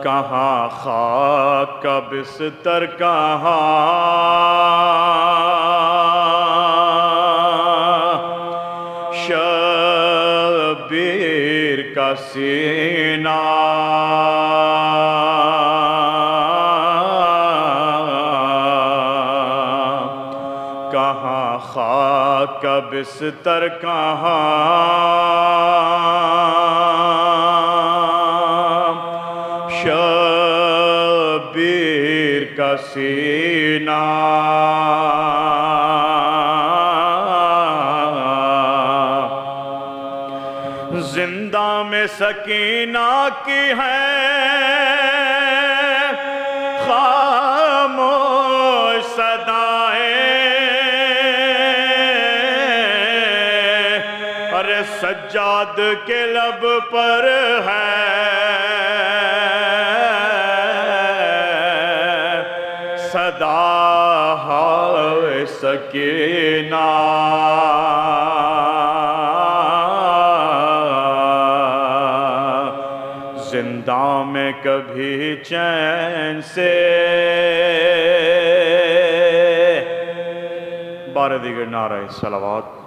کہاں خاک کا بستر کہاں شبیر کا سینہ کہاں خاک کا بستر کہاں شبیر کا سینہ زندہ میں سکینہ کی ہے خاموش صدائیں ارے سجاد کے لب پر ہے صدا ہے سکینہ زندہ میں کبھی چین سے بارہ دیگر نعرہ صلوات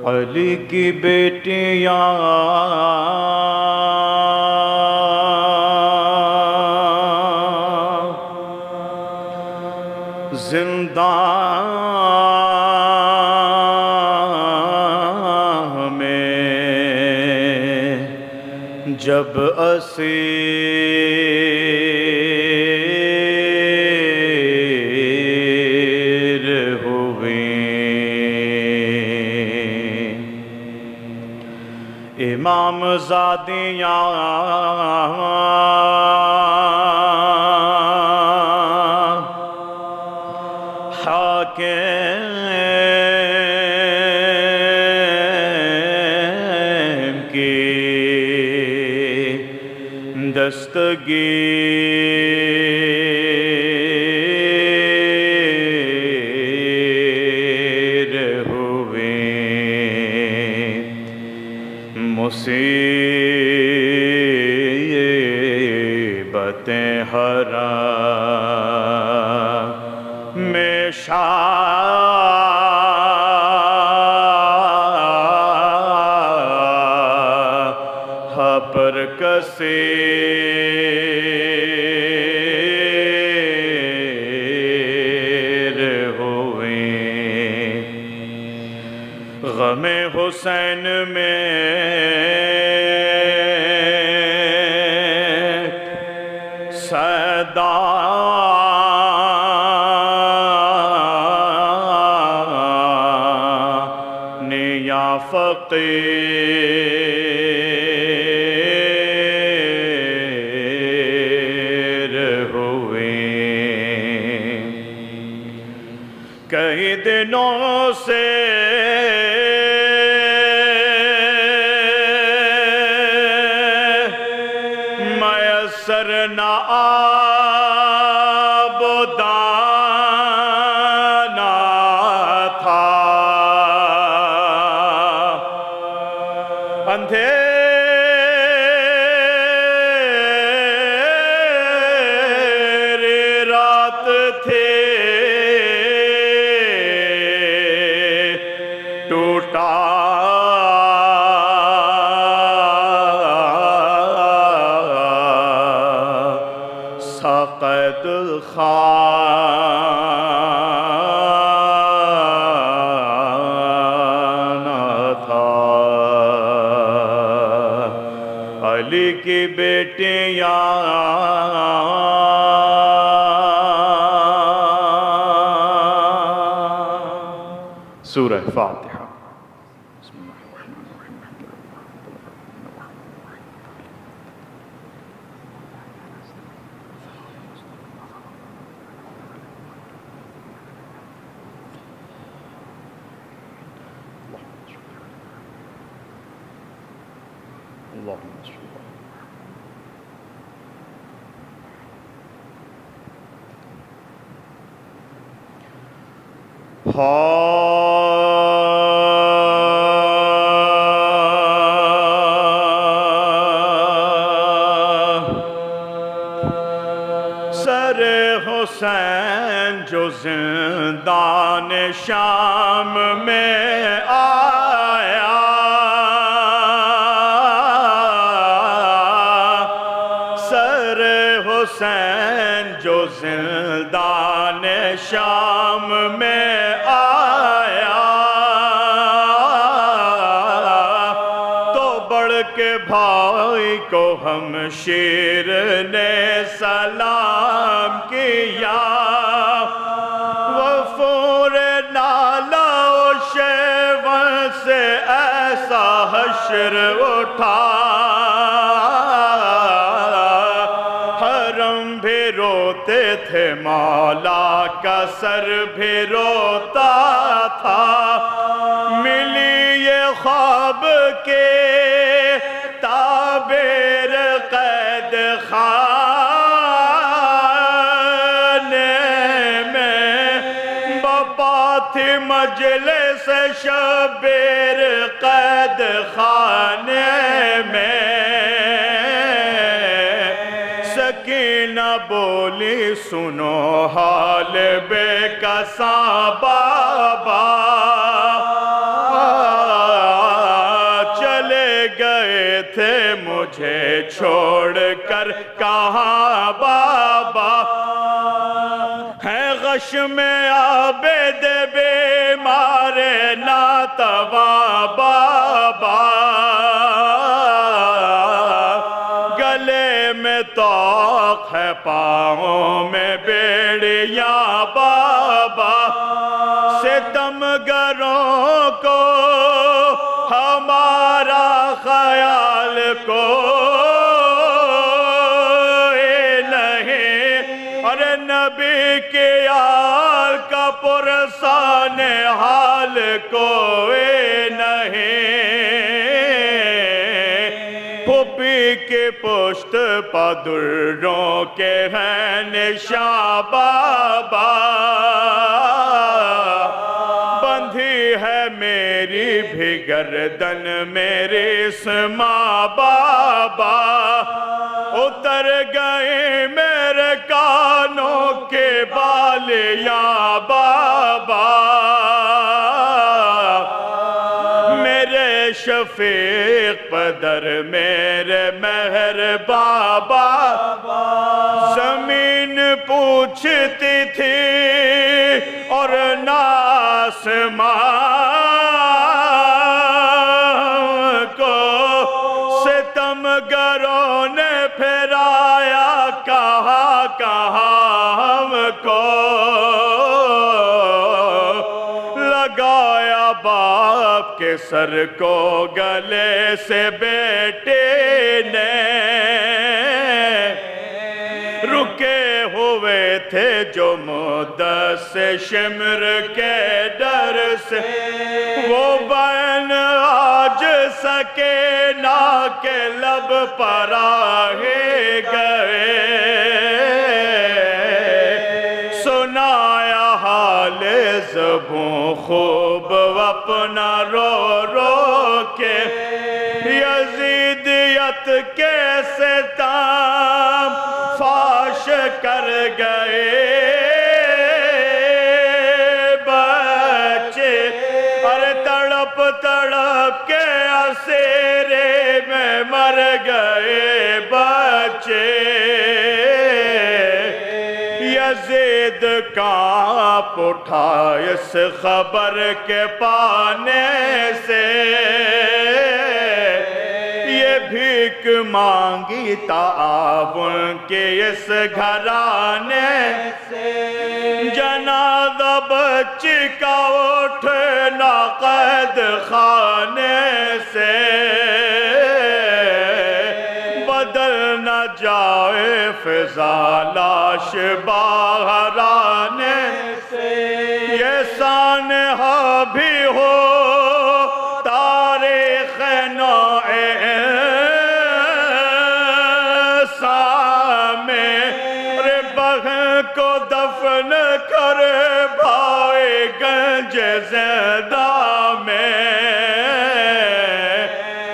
علی کی بیٹیاں زندہ میں جب اسیر ہوئیں امام زادیاں حاکم کی دستگیر ہوئیں مصیبتیں حرم میں شاہ پر کثیر ہوئیں غم حسین میں یا فقیر ہوئیں کئی دنوں سے میسر نہ آب و دانہ تھا اندھیری رات تھی ٹوٹا سا قید خانہ تھا علی کی بیٹیاں سورہ فاتحہ اللہم صل علی سر حسین جو زندان شام میں آیا، سر حسین جو زندان شام میں آیا، تو بڑھ کے بھائی کو ہمشیر نے سلام کیا، وفور نالا و شیون سے ایسا حشر اٹھا، حرم بھی روتے تھے، مولا کا سر بھی روتا تھا، ملی یہ خواب کے تعبیر قید خانے میں، بپا تھی مجلس شبیر قید خانے میں، سکینہ بولی سنو حال بے کساں بابا، چلے گئے تھے مجھے چھوڑ کر کہاں بابا، ہے غش میں عابد بیمار ناتواں بابا، گلے میں طوق ہے پاؤں میں بیڑیاں بابا، ستمگروں کو ہمارا خیال کوئی نہیں، اور نبی کے یار کا پرسان حال کوئی نہیں، پھوپھی کے پشت پادروں کے ہیں نشاں بابا، بندھی ہے میری بھی گردن میری اسماں بابا، اتر گئے میرے کانوں کے بالیاں بابا، میرے شفیق پدر میرے مہر بابا، زمین پوچھتی تھی اور آسمان کو، ستمگروں نے پھرایا کہاں کہاں ہم کو، لگایا باپ کے سر کو گلے سے بیٹے نے، رکے ہوئے تھے جو مدت سے شمر کے ڈر سے، وہ بین آج سکینہ کے لب پر آہے گئے، سنایا حال زبوں خوب اپنا رو رو کے، یزیدیت کے ستم فاش کر گئے بچے، ارے تڑپ تڑپ کے اسیرے میں مر گئے بچے، یزید کانپ اٹھا اس خبر کے پانے سے، یہ بھیک مانگی تعاون کے اس گھرانے سے، جنازہ بچی کا اٹھنا قید خانے سے، بدل نہ جائے فضا لاش باہر آنے سے، یہ سانحہ بھی ہو تاریخ نوع دفن کر بھائے گنج زندہ میں،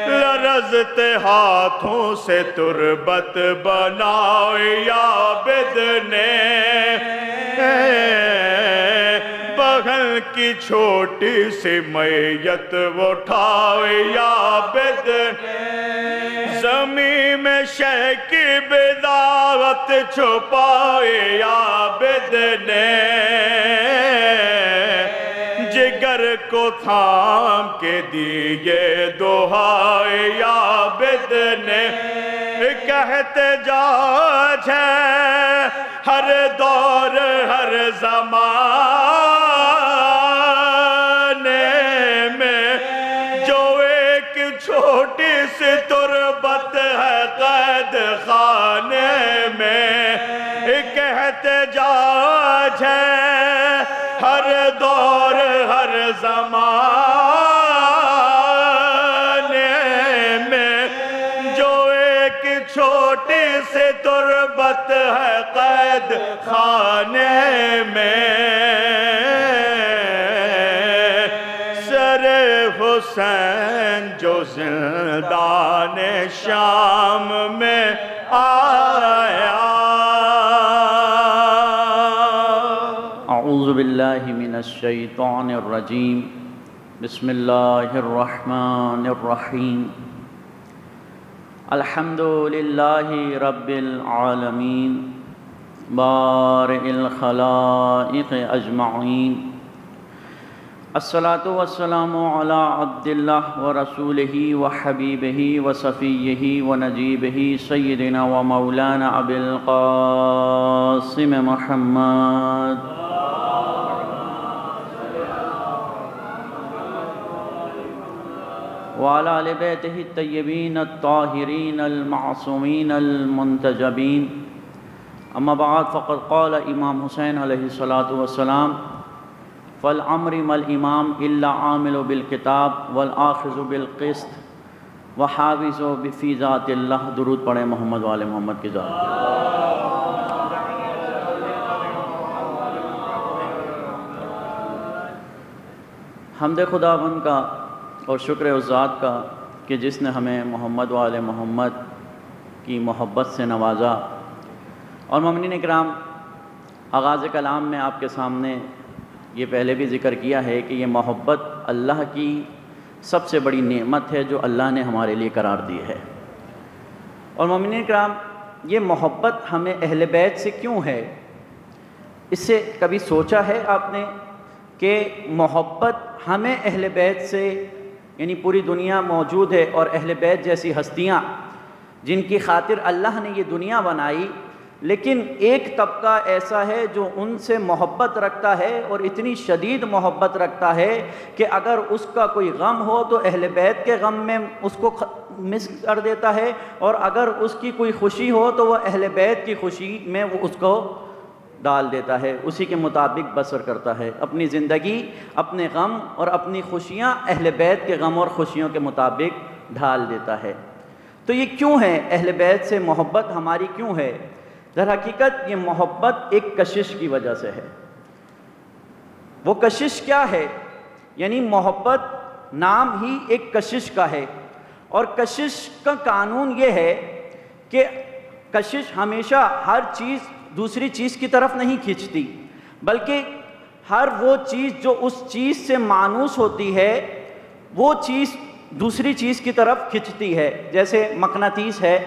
لرزتے ہاتھوں سے تربت بنائے عابد نے، بغل کی چھوٹی سی میت اٹھائے عابد نے، زمین میں شہ کی بداوت چھپائے عابد نے، جگر کو تھام کے دیے دہائے عابد نے، کہتے جاج ہے ہر دور ہر زمانے میں، جو ایک چھوٹی سی تربت ہے قید خانے میں، کہتے جاج ہے ہر دور ہر زمانے میں، جو ایک چھوٹی سی تربت ہے قید خانے میں، سر حسین جو زندان شام میں آیا۔ اعوذ باللہ من الشیطان الرجیم، بسم اللہ الرحمن الرحیم، الحمد للہ رب العالمین، بارئ الخلائق اجمعین، الصلاة والسلام علی عبد اللہ ورسولہ وحبیبہ وصفیہ ونجیبہ سیدنا ومولانا ابی القاسم محمد وعلى آل بیتہ الطیبین الطاہرین المعصومین المنتجبین، اما بعد فقد قال امام حسین علیہ السلام، فالعمر ما الامام الا عامل بالکتاب والآخذ بالقسط وحافظ بفی ذات اللہ۔ درود پڑھیں محمد وآل محمد کی ذات۔ حمد خداوند کا اور شکر اس ذات کا کہ جس نے ہمیں محمد وآل محمد کی محبت سے نوازا۔ اور مومنین اکرام، آغاز کلام میں آپ کے سامنے یہ پہلے بھی ذکر کیا ہے کہ یہ محبت اللہ کی سب سے بڑی نعمت ہے جو اللہ نے ہمارے لیے قرار دی ہے۔ اور مومنین اکرام، یہ محبت ہمیں اہل بیت سے کیوں ہے؟ اس سے کبھی سوچا ہے آپ نے کہ محبت ہمیں اہل بیت سے، یعنی پوری دنیا موجود ہے اور اہل بیت جیسی ہستیاں جن کی خاطر اللہ نے یہ دنیا بنائی، لیکن ایک طبقہ ایسا ہے جو ان سے محبت رکھتا ہے اور اتنی شدید محبت رکھتا ہے کہ اگر اس کا کوئی غم ہو تو اہل بیت کے غم میں اس کو مس کر دیتا ہے، اور اگر اس کی کوئی خوشی ہو تو وہ اہل بیت کی خوشی میں وہ اس کو ڈال دیتا ہے، اسی کے مطابق بسر کرتا ہے اپنی زندگی، اپنے غم اور اپنی خوشیاں اہل بیت کے غم اور خوشیوں کے مطابق ڈھال دیتا ہے۔ تو یہ کیوں ہے؟ اہل بیت سے محبت ہماری کیوں ہے؟ در حقیقت یہ محبت ایک کشش کی وجہ سے ہے۔ وہ کشش کیا ہے؟ یعنی محبت نام ہی ایک کشش کا ہے، اور کشش کا قانون یہ ہے کہ کشش ہمیشہ ہر چیز دوسری چیز کی طرف نہیں کھینچتی، بلکہ ہر وہ چیز جو اس چیز سے مانوس ہوتی ہے وہ چیز دوسری چیز کی طرف کھینچتی ہے۔ جیسے مقناطیس ہے،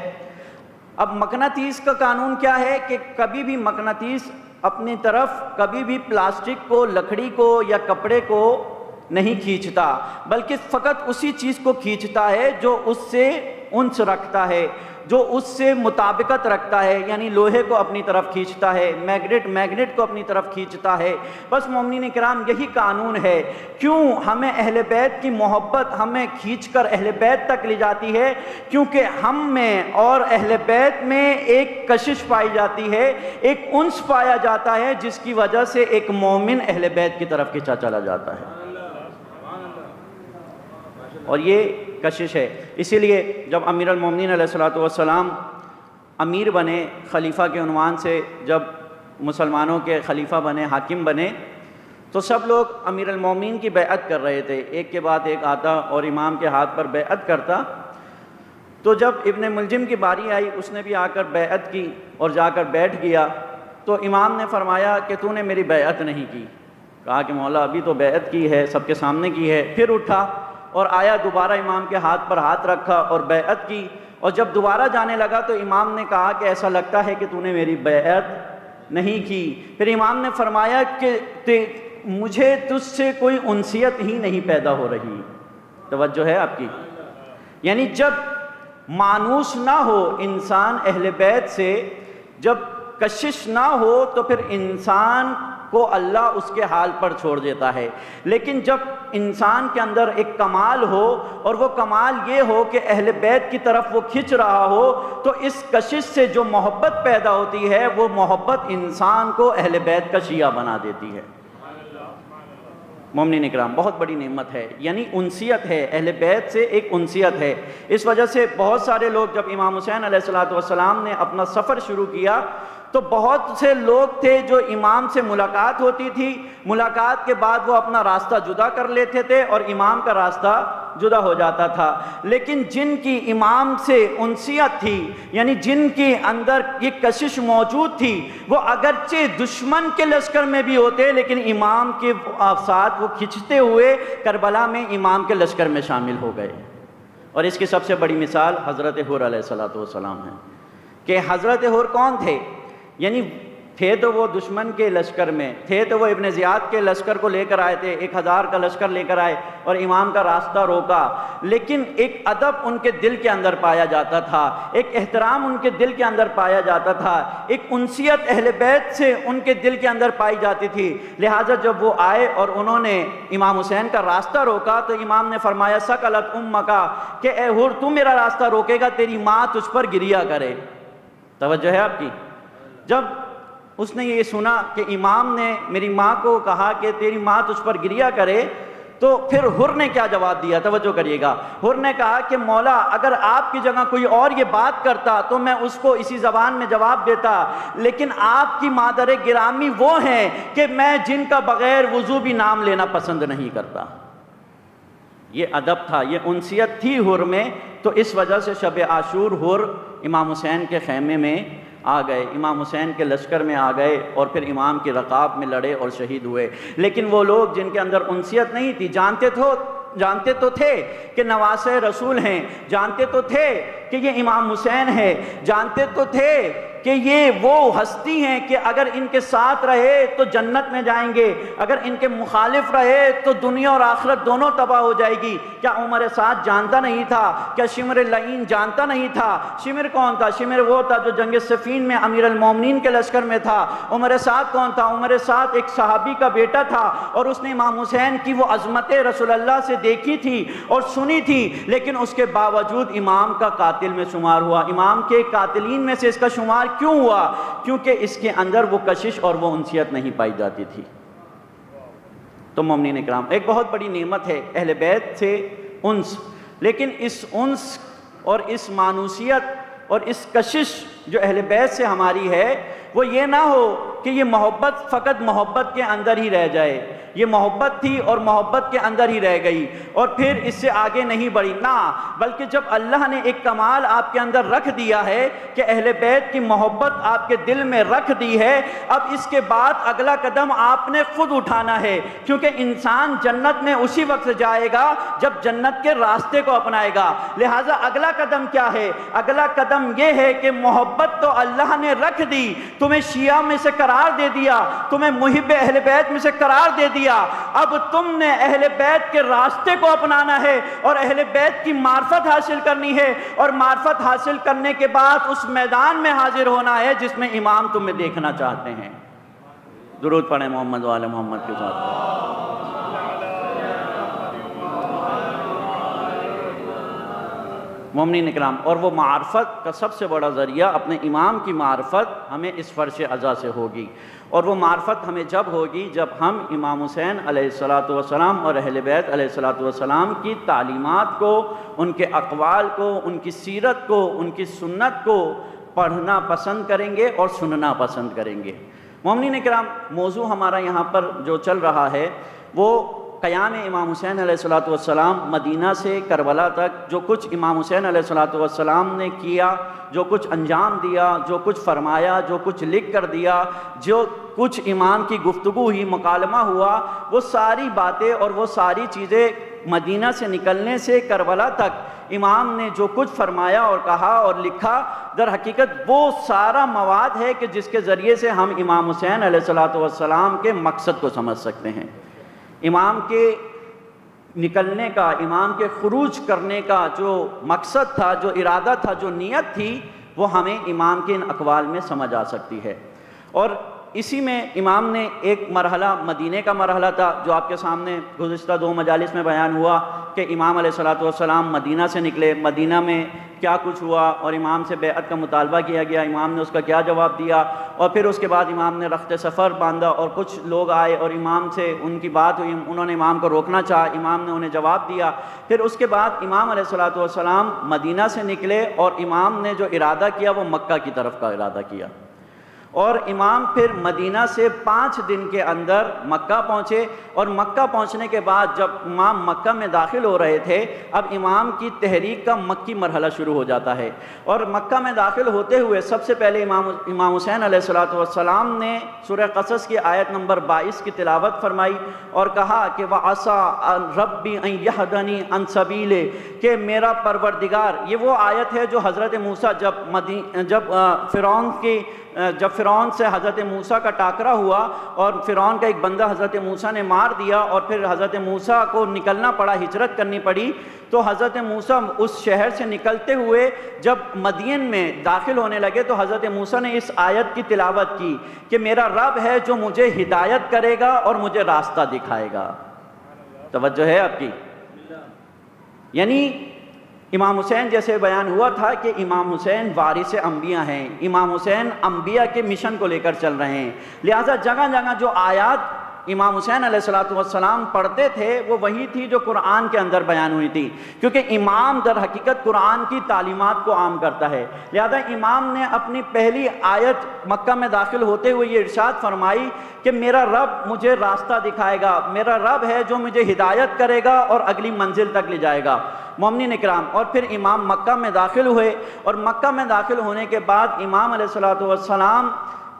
اب مقناطیس کا قانون کیا ہے کہ کبھی بھی مقناطیس اپنی طرف کبھی بھی پلاسٹک کو، لکڑی کو یا کپڑے کو نہیں کھینچتا، بلکہ فقط اسی چیز کو کھینچتا ہے جو اس سے انس رکھتا ہے، جو اس سے مطابقت رکھتا ہے، یعنی لوہے کو اپنی طرف کھینچتا ہے، میگنیٹ کو اپنی طرف کھینچتا ہے۔ بس مومنین اکرام، یہی قانون ہے۔ کیوں ہمیں اہل بیت کی محبت ہمیں کھینچ کر اہل بیت تک لے جاتی ہے؟ کیونکہ ہم میں اور اہل بیت میں ایک کشش پائی جاتی ہے، ایک انس پایا جاتا ہے، جس کی وجہ سے ایک مومن اہل بیت کی طرف کھینچا چلا جاتا ہے، اور یہ کشش ہے۔ اسی لیے جب امیر المومنین علیہ الصلوۃ والسلام امیر بنے، خلیفہ کے عنوان سے جب مسلمانوں کے خلیفہ بنے، حاکم بنے، تو سب لوگ امیر المومنین کی بیعت کر رہے تھے، ایک کے بعد ایک آتا اور امام کے ہاتھ پر بیعت کرتا۔ تو جب ابن ملجم کی باری آئی، اس نے بھی آ کر بیعت کی اور جا کر بیٹھ گیا، تو امام نے فرمایا کہ تو نے میری بیعت نہیں کی۔ کہا کہ مولا ابھی تو بیعت کی ہے، سب کے سامنے کی ہے۔ پھر اٹھا اور آیا، دوبارہ امام کے ہاتھ پر ہاتھ رکھا اور بیعت کی، اور جب دوبارہ جانے لگا تو امام نے کہا کہ ایسا لگتا ہے کہ تو نے میری بیعت نہیں کی۔ پھر امام نے فرمایا کہ مجھے تجھ سے کوئی انسیت ہی نہیں پیدا ہو رہی۔ توجہ ہے آپ کی؟ یعنی جب مانوس نہ ہو انسان اہل بیت سے، جب کشش نہ ہو تو پھر انسان کو اللہ اس کے حال پر چھوڑ دیتا ہے۔ لیکن جب انسان کے اندر ایک کمال ہو، اور وہ کمال یہ ہو کہ اہل بیت کی طرف وہ کھنچ رہا ہو، تو اس کشش سے جو محبت پیدا ہوتی ہے، وہ محبت انسان کو اہل بیت کا شیعہ بنا دیتی ہے۔ مومنین اکرام، بہت بڑی نعمت ہے، یعنی انسیت ہے، اہل بیت سے ایک انسیت ہے۔ اس وجہ سے بہت سارے لوگ، جب امام حسین علیہ السلام نے اپنا سفر شروع کیا تو بہت سے لوگ تھے جو امام سے ملاقات ہوتی تھی، ملاقات کے بعد وہ اپنا راستہ جدا کر لیتے تھے اور امام کا راستہ جدا ہو جاتا تھا۔ لیکن جن کی امام سے انسیت تھی، یعنی جن کے اندر یہ کشش موجود تھی، وہ اگرچہ دشمن کے لشکر میں بھی ہوتے لیکن امام کے ساتھ وہ کھنچتے ہوئے کربلا میں امام کے لشکر میں شامل ہو گئے۔ اور اس کی سب سے بڑی مثال حضرت حر علیہ السلام ہے کہ حضرت حر کون تھے؟ یعنی تھے تو وہ دشمن کے لشکر میں تھے، تو وہ ابن زیاد کے لشکر کو لے کر آئے تھے، 1000 کا لشکر لے کر آئے اور امام کا راستہ روکا، لیکن ایک ادب ان کے دل کے اندر پایا جاتا تھا، ایک احترام ان کے دل کے اندر پایا جاتا تھا، ایک انسیت اہل بیت سے ان کے دل کے اندر پائی جاتی تھی۔ لہٰذا جب وہ آئے اور انہوں نے امام حسین کا راستہ روکا تو امام نے فرمایا سکلت امکا، کہ اے حر تو میرا راستہ روکے گا تیری ماں تجھ پر گریا کرے۔ توجہ ہے آپ کی؟ جب اس نے یہ سنا کہ امام نے میری ماں کو کہا کہ تیری ماں تجھ پر گریا کرے، تو پھر حر نے کیا جواب دیا؟ توجہ کریے گا۔ حر نے کہا کہ مولا اگر آپ کی جگہ کوئی اور یہ بات کرتا تو میں اس کو اسی زبان میں جواب دیتا، لیکن آپ کی مادر گرامی وہ ہیں کہ میں جن کا بغیر وضو بھی نام لینا پسند نہیں کرتا۔ یہ ادب تھا، یہ انسیت تھی حر میں، تو اس وجہ سے شب عاشور حر امام حسین کے خیمے میں آ گئے، امام حسین کے لشکر میں آ گئے اور پھر امام کی رکاب میں لڑے اور شہید ہوئے۔ لیکن وہ لوگ جن کے اندر انسیت نہیں تھی، جانتے تو تھے کہ نواسہ رسول ہیں، جانتے تو تھے کہ یہ امام حسین ہے، جانتے تو تھے کہ یہ وہ ہستی ہیں کہ اگر ان کے ساتھ رہے تو جنت میں جائیں گے، اگر ان کے مخالف رہے تو دنیا اور آخرت دونوں تباہ ہو جائے گی۔ کیا عمر سعد جانتا نہیں تھا؟ کیا شمر لعین جانتا نہیں تھا؟ شمر کون تھا؟ شمر وہ تھا جو جنگ صفین میں امیر المومنین کے لشکر میں تھا۔ عمر سعد کون تھا؟ عمر سعد ایک صحابی کا بیٹا تھا، اور اس نے امام حسین کی وہ عظمت رسول اللہ سے دیکھی تھی اور سنی تھی، لیکن اس کے باوجود امام کا قاتل میں شمار ہوا، امام کے قاتلین میں سے اس کا شمار کیوں ہوا؟ کیونکہ اس کے اندر وہ کشش اور وہ انسیت نہیں پائی جاتی تھی۔ تو مومنین اکرام، ایک بہت بڑی نعمت ہے اہل بیت سے انس، لیکن اس انس اور اس مانوسیت اور اس کشش جو اہل بیت سے ہماری ہے، وہ یہ نہ ہو کہ یہ محبت فقط محبت کے اندر ہی رہ جائے، یہ محبت تھی اور محبت کے اندر ہی رہ گئی اور پھر اس سے آگے نہیں بڑھی، نہ، بلکہ جب اللہ نے ایک کمال آپ کے اندر رکھ دیا ہے کہ اہل بیت کی محبت آپ کے دل میں رکھ دی ہے، اب اس کے بعد اگلا قدم آپ نے خود اٹھانا ہے، کیونکہ انسان جنت میں اسی وقت جائے گا جب جنت کے راستے کو اپنائے گا۔ لہٰذا اگلا قدم کیا ہے؟ اگلا قدم یہ ہے کہ محبت تو اللہ نے رکھ دی، تمہیں شیعہ میں سے قرار دے دیا، تمہیں محب اہل بیت میں سے قرار دے دیا، اب تم نے اہل بیت کے راستے کو اپنانا ہے اور اہل بیت کی معرفت حاصل کرنی ہے، اور معرفت حاصل کرنے کے بعد اس میدان میں حاضر ہونا ہے جس میں امام تمہیں دیکھنا چاہتے ہیں۔ درود پڑھیں محمد و آل محمد کے ساتھ۔ مومنین اکرام، اور وہ معرفت کا سب سے بڑا ذریعہ اپنے امام کی معرفت ہمیں اس فرش عزا سے ہوگی، اور وہ معرفت ہمیں جب ہوگی جب ہم امام حسین علیہ السلام اور اہل بیت علیہ السلام کی تعلیمات کو، ان کے اقوال کو، ان کی سیرت کو، ان کی سنت کو پڑھنا پسند کریں گے اور سننا پسند کریں گے۔ مومنین کرام، موضوع ہمارا یہاں پر جو چل رہا ہے وہ قیام امام حسین علیہ الصلوۃ والسلام مدینہ سے کربلا تک، جو کچھ امام حسین علیہ الصلوۃ والسلام نے کیا، جو کچھ انجام دیا، جو کچھ فرمایا، جو کچھ لکھ کر دیا، جو کچھ امام کی گفتگو ہوئی، مکالمہ ہوا، وہ ساری باتیں اور وہ ساری چیزیں مدینہ سے نکلنے سے کربلا تک امام نے جو کچھ فرمایا اور کہا اور لکھا، در حقیقت وہ سارا مواد ہے کہ جس کے ذریعے سے ہم امام حسین علیہ الصلوۃ والسلام کے مقصد کو سمجھ سکتے ہیں۔ امام کے نکلنے کا، امام کے خروج کرنے کا جو مقصد تھا، جو ارادہ تھا، جو نیت تھی، وہ ہمیں امام کے ان اقوال میں سمجھ آ سکتی ہے۔ اور اسی میں امام نے ایک مرحلہ مدینے کا مرحلہ تھا، جو آپ کے سامنے گزشتہ 2 مجالس میں بیان ہوا کہ امام علیہ الصلوۃ والسلام مدینہ سے نکلے، مدینہ میں کیا کچھ ہوا اور امام سے بیعت کا مطالبہ کیا گیا، امام نے اس کا کیا جواب دیا، اور پھر اس کے بعد امام نے رخت سفر باندھا اور کچھ لوگ آئے اور امام سے ان کی بات ہوئی، انہوں نے امام کو روکنا چاہا، امام نے انہیں جواب دیا۔ پھر اس کے بعد امام علیہ الصلوۃ والسلام مدینہ سے نکلے اور امام نے جو ارادہ کیا وہ مکہ کی طرف کا ارادہ کیا، اور امام پھر مدینہ سے 5 دن کے اندر مکہ پہنچے، اور مکہ پہنچنے کے بعد جب امام مکہ میں داخل ہو رہے تھے، اب امام کی تحریک کا مکی مرحلہ شروع ہو جاتا ہے، اور مکہ میں داخل ہوتے ہوئے سب سے پہلے امام حسین علیہ الصلوۃ والسلام نے سورہ قصص کی آیت نمبر 22 کی تلاوت فرمائی اور کہا کہ وَعَسَىٰ رَبِّ أَن يَهْدَنِي عَن سَبِيلِهِ، کہ میرا پروردگار، یہ وہ آیت ہے جو حضرت موسیٰ جب فرعون سے حضرت موسیٰ کا ٹاکرا ہوا اور فرعون کا ایک بندہ حضرت موسیٰ نے مار دیا اور پھر حضرت موسیٰ کو نکلنا پڑا، ہجرت کرنی پڑی، تو حضرت موسیٰ اس شہر سے نکلتے ہوئے جب مدین میں داخل ہونے لگے تو حضرت موسیٰ نے اس آیت کی تلاوت کی کہ میرا رب ہے جو مجھے ہدایت کرے گا اور مجھے راستہ دکھائے گا۔ توجہ ہے آپ کی؟ یعنی امام حسین جیسے بیان ہوا تھا کہ امام حسین وارث انبیاء ہیں، امام حسین انبیاء کے مشن کو لے کر چل رہے ہیں، لہٰذا جگہ جگہ جو آیات امام حسین علیہ الصلوۃ والسلام پڑھتے تھے وہ وہی تھی جو قرآن کے اندر بیان ہوئی تھی، کیونکہ امام در حقیقت قرآن کی تعلیمات کو عام کرتا ہے، لہذا امام نے اپنی پہلی آیت مکہ میں داخل ہوتے ہوئے یہ ارشاد فرمائی کہ میرا رب مجھے راستہ دکھائے گا، میرا رب ہے جو مجھے ہدایت کرے گا اور اگلی منزل تک لے جائے گا۔ مومنین اکرام، اور پھر امام مکہ میں داخل ہوئے، اور مکہ میں داخل ہونے کے بعد امام علیہ الصلوۃ والسلام